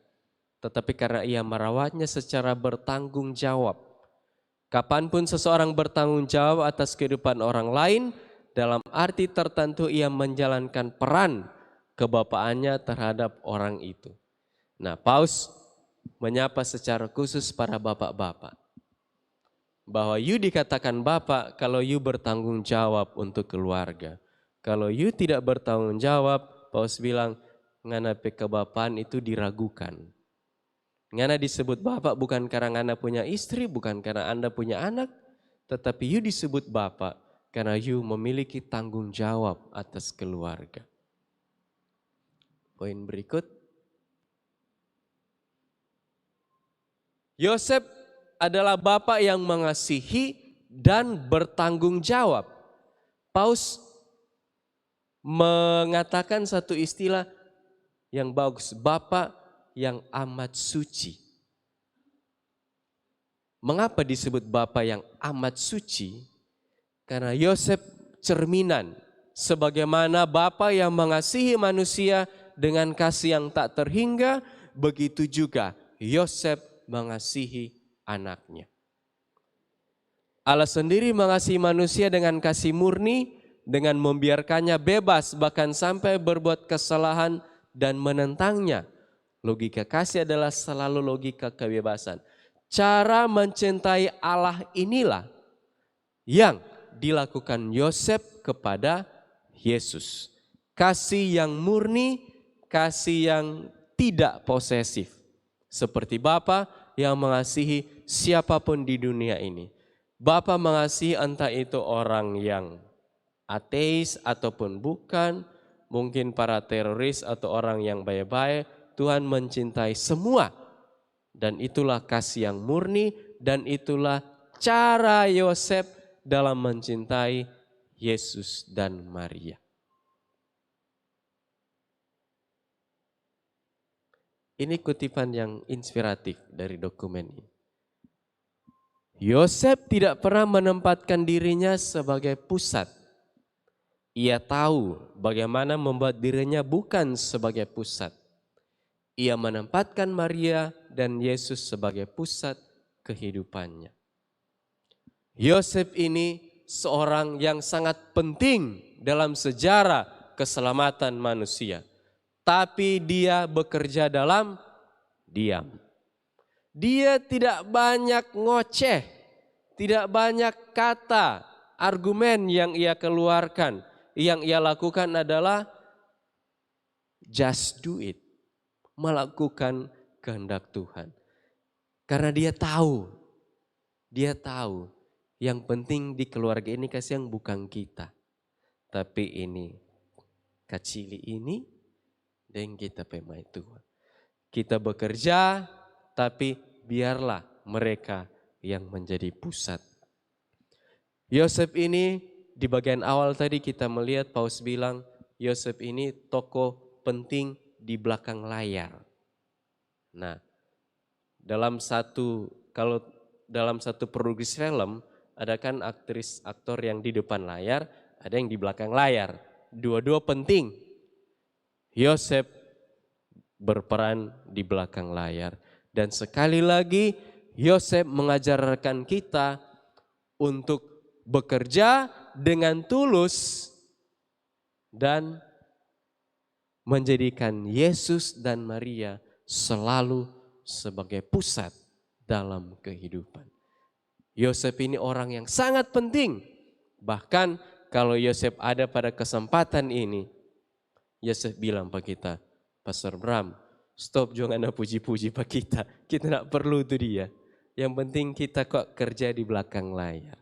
tetapi karena ia merawatnya secara bertanggung jawab. Kapanpun seseorang bertanggung jawab atas kehidupan orang lain, dalam arti tertentu ia menjalankan peran kebapaannya terhadap orang itu. Nah, Paus menyapa secara khusus para bapak-bapak. Bahwa you dikatakan bapak kalau you bertanggung jawab untuk keluarga. Kalau you tidak bertanggung jawab, Paus bilang, ngana kebapaan itu diragukan. Ngana disebut bapak bukan karena ngana punya istri, bukan karena anda punya anak, tetapi you disebut bapak karena you memiliki tanggung jawab atas keluarga. Poin berikut. Yosef adalah bapak yang mengasihi dan bertanggung jawab. Paus mengatakan satu istilah yang bagus, bapak yang amat suci. Mengapa disebut bapak yang amat suci? Karena Yosef cerminan sebagaimana bapak yang mengasihi manusia dengan kasih yang tak terhingga, begitu juga Yosef mengasihi anaknya. Allah sendiri mengasihi manusia dengan kasih murni, dengan membiarkannya bebas bahkan sampai berbuat kesalahan dan menentangnya. Logika kasih adalah selalu logika kebebasan. Cara mencintai Allah inilah yang dilakukan Yosef kepada Yesus. Kasih yang murni, kasih yang tidak posesif. Seperti Bapa yang mengasihi siapapun di dunia ini. Bapa mengasihi entah itu orang yang ateis ataupun bukan, mungkin para teroris atau orang yang baik-baik, Tuhan mencintai semua. Dan itulah kasih yang murni dan itulah cara Yosef dalam mencintai Yesus dan Maria. Ini kutipan yang inspiratif dari dokumen ini. Yosef tidak pernah menempatkan dirinya sebagai pusat, Ia tahu bagaimana membuat dirinya bukan sebagai pusat. Ia menempatkan Maria dan Yesus sebagai pusat kehidupannya. Yosef ini seorang yang sangat penting dalam sejarah keselamatan manusia. Tapi dia bekerja dalam diam. Dia tidak banyak ngoceh, tidak banyak kata, argumen yang ia keluarkan. Yang ia lakukan adalah just do it, melakukan kehendak Tuhan. Karena dia tahu yang penting di keluarga ini kasih yang bukan kita. Tapi ini kecil ini dan kita pemain Tuhan. Kita bekerja tapi biarlah mereka yang menjadi pusat. Yosef ini di bagian awal tadi kita melihat Paus bilang Yosef ini tokoh penting di belakang layar. Nah, dalam satu produksi film ada kan aktor yang di depan layar, ada yang di belakang layar. Dua-dua penting. Yosef berperan di belakang layar. Dan sekali lagi Yosef mengajarkan kita untuk bekerja dengan tulus dan menjadikan Yesus dan Maria selalu sebagai pusat dalam kehidupan. Yosef ini orang yang sangat penting. Bahkan kalau Yosef ada pada kesempatan ini, Yosef bilang pak kita, Pastor Bram, stop jangan ada puji-puji pak kita. Kita tidak perlu itu dia. Yang penting kita kok kerja di belakang layar.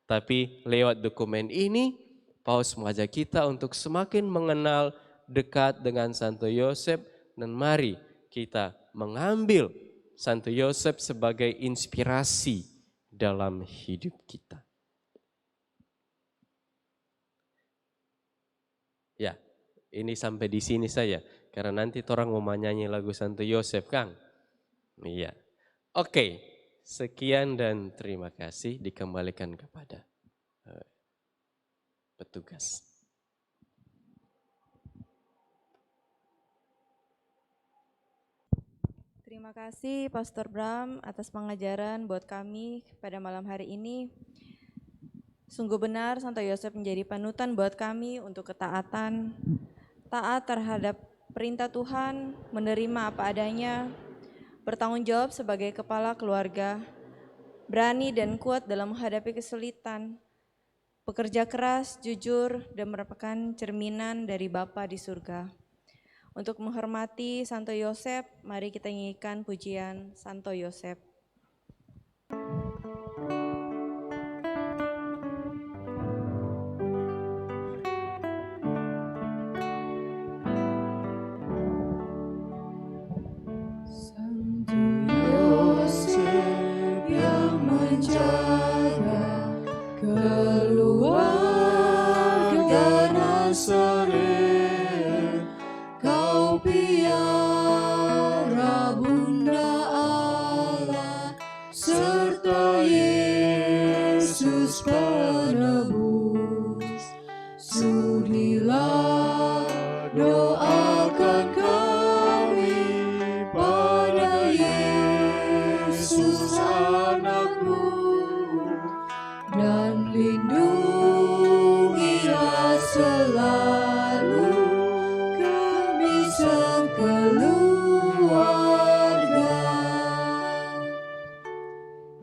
Tapi lewat dokumen ini, Paus mengajak kita untuk semakin mengenal dekat dengan Santo Yosef. Dan mari kita mengambil Santo Yosef sebagai inspirasi dalam hidup kita. Ya, ini sampai di sini saja. Karena nanti orang mau nyanyi lagu Santo Yosef, Kang. Iya. Oke. Sekian dan terima kasih dikembalikan kepada petugas. Terima kasih Pastor Bram atas pengajaran buat kami pada malam hari ini. Sungguh benar Santo Yosef menjadi panutan buat kami untuk ketaatan, taat terhadap perintah Tuhan, menerima apa adanya, bertanggung jawab sebagai kepala keluarga, berani dan kuat dalam menghadapi kesulitan, bekerja keras, jujur, dan merupakan cerminan dari Bapa di surga. Untuk menghormati Santo Yosef, mari kita nyanyikan pujian Santo Yosef. Keluarga Nazaret, kau piara Bunda Allah, serta Yesus penebus. Sudilah doakan kami pada Yesus anakmu, dan lindungilah selalu kami sekeluarga.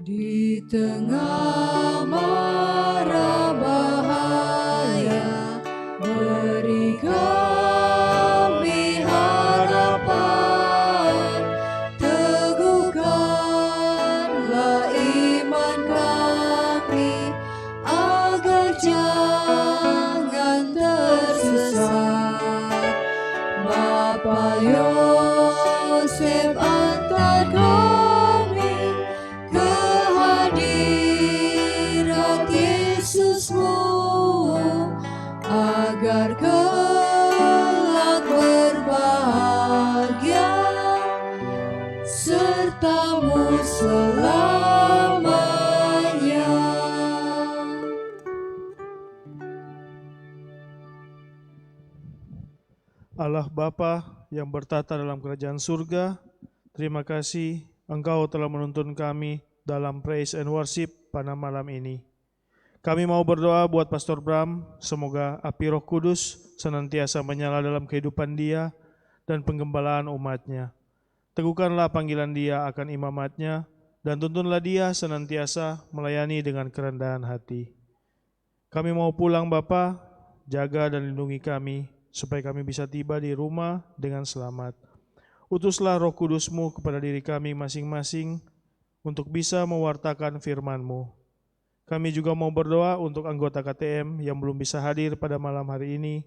Di tengah mara bahaya, beri kami harapan, teguhkanlah iman kami, agar jangan tersesat. Bapa Yosef antar kami ke hadirat Yesusmu, agar kelak berbahagia sertamu selamanya. Allah Bapa yang bertata dalam kerajaan surga, terima kasih Engkau telah menuntun kami dalam praise and worship pada malam ini. Kami mau berdoa buat Pastor Bram, semoga api Roh Kudus senantiasa menyala dalam kehidupan dia dan penggembalaan umatnya. Teguhkanlah panggilan dia akan imamatnya, dan tuntunlah dia senantiasa melayani dengan kerendahan hati. Kami mau pulang Bapa, jaga dan lindungi kami, supaya kami bisa tiba di rumah dengan selamat. Utuslah Roh Kudus-Mu kepada diri kami masing-masing untuk bisa mewartakan firman-Mu. Kami juga mau berdoa untuk anggota KTM yang belum bisa hadir pada malam hari ini.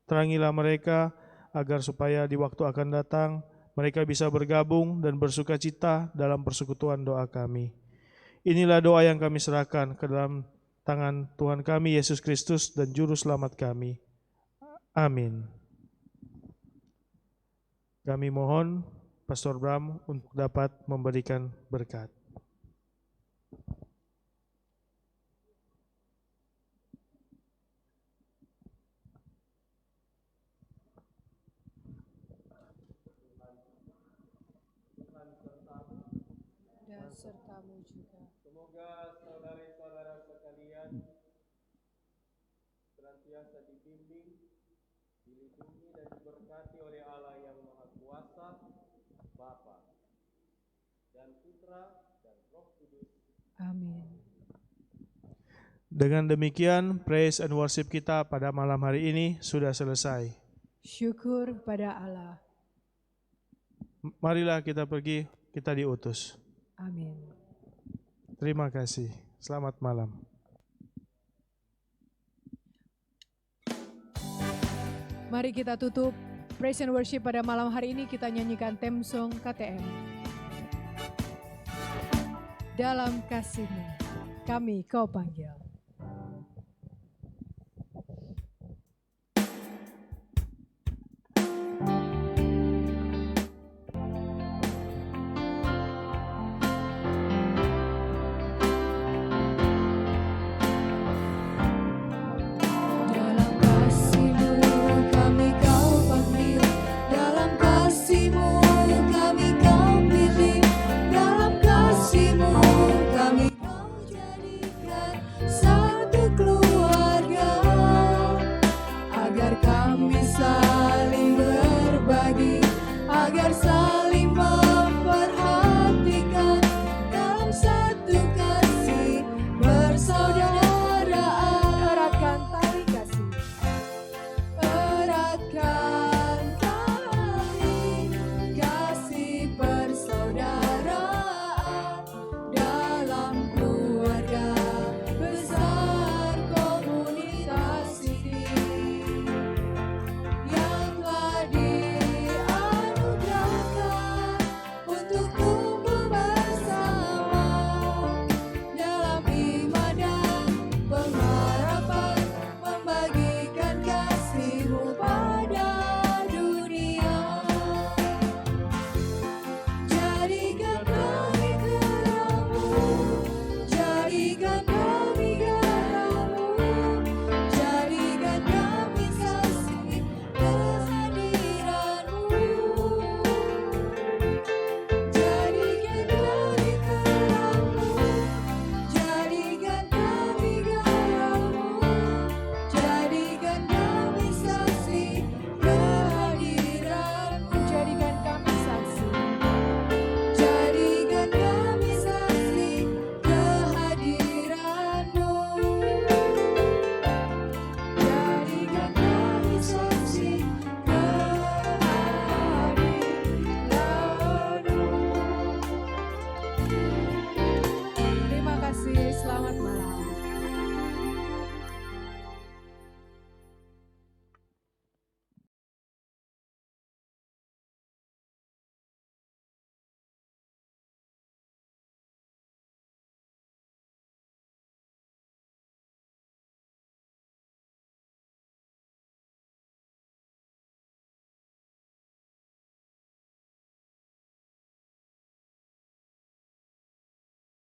Terangilah mereka agar supaya di waktu akan datang mereka bisa bergabung dan bersuka cita dalam persekutuan doa kami. Inilah doa yang kami serahkan ke dalam tangan Tuhan kami Yesus Kristus dan Juru Selamat kami. Amin. Kami mohon Pastor Bram untuk dapat memberikan berkat. Dan sertamu juga. Semoga saudara-saudara sekalian senantiasa dibimbing, dilindungi dan diberkati oleh Allah yang Maha Kuasa, Bapa dan Putra dan Roh Kudus. Amin. Dengan demikian, praise and worship kita pada malam hari ini sudah selesai. Syukur pada Allah. Marilah kita pergi, kita diutus. Amin. Terima kasih. Selamat malam. Mari kita tutup praise and worship pada malam hari ini, kita nyanyikan theme song KTM. Dalam kasih-Mu kami Kau panggil.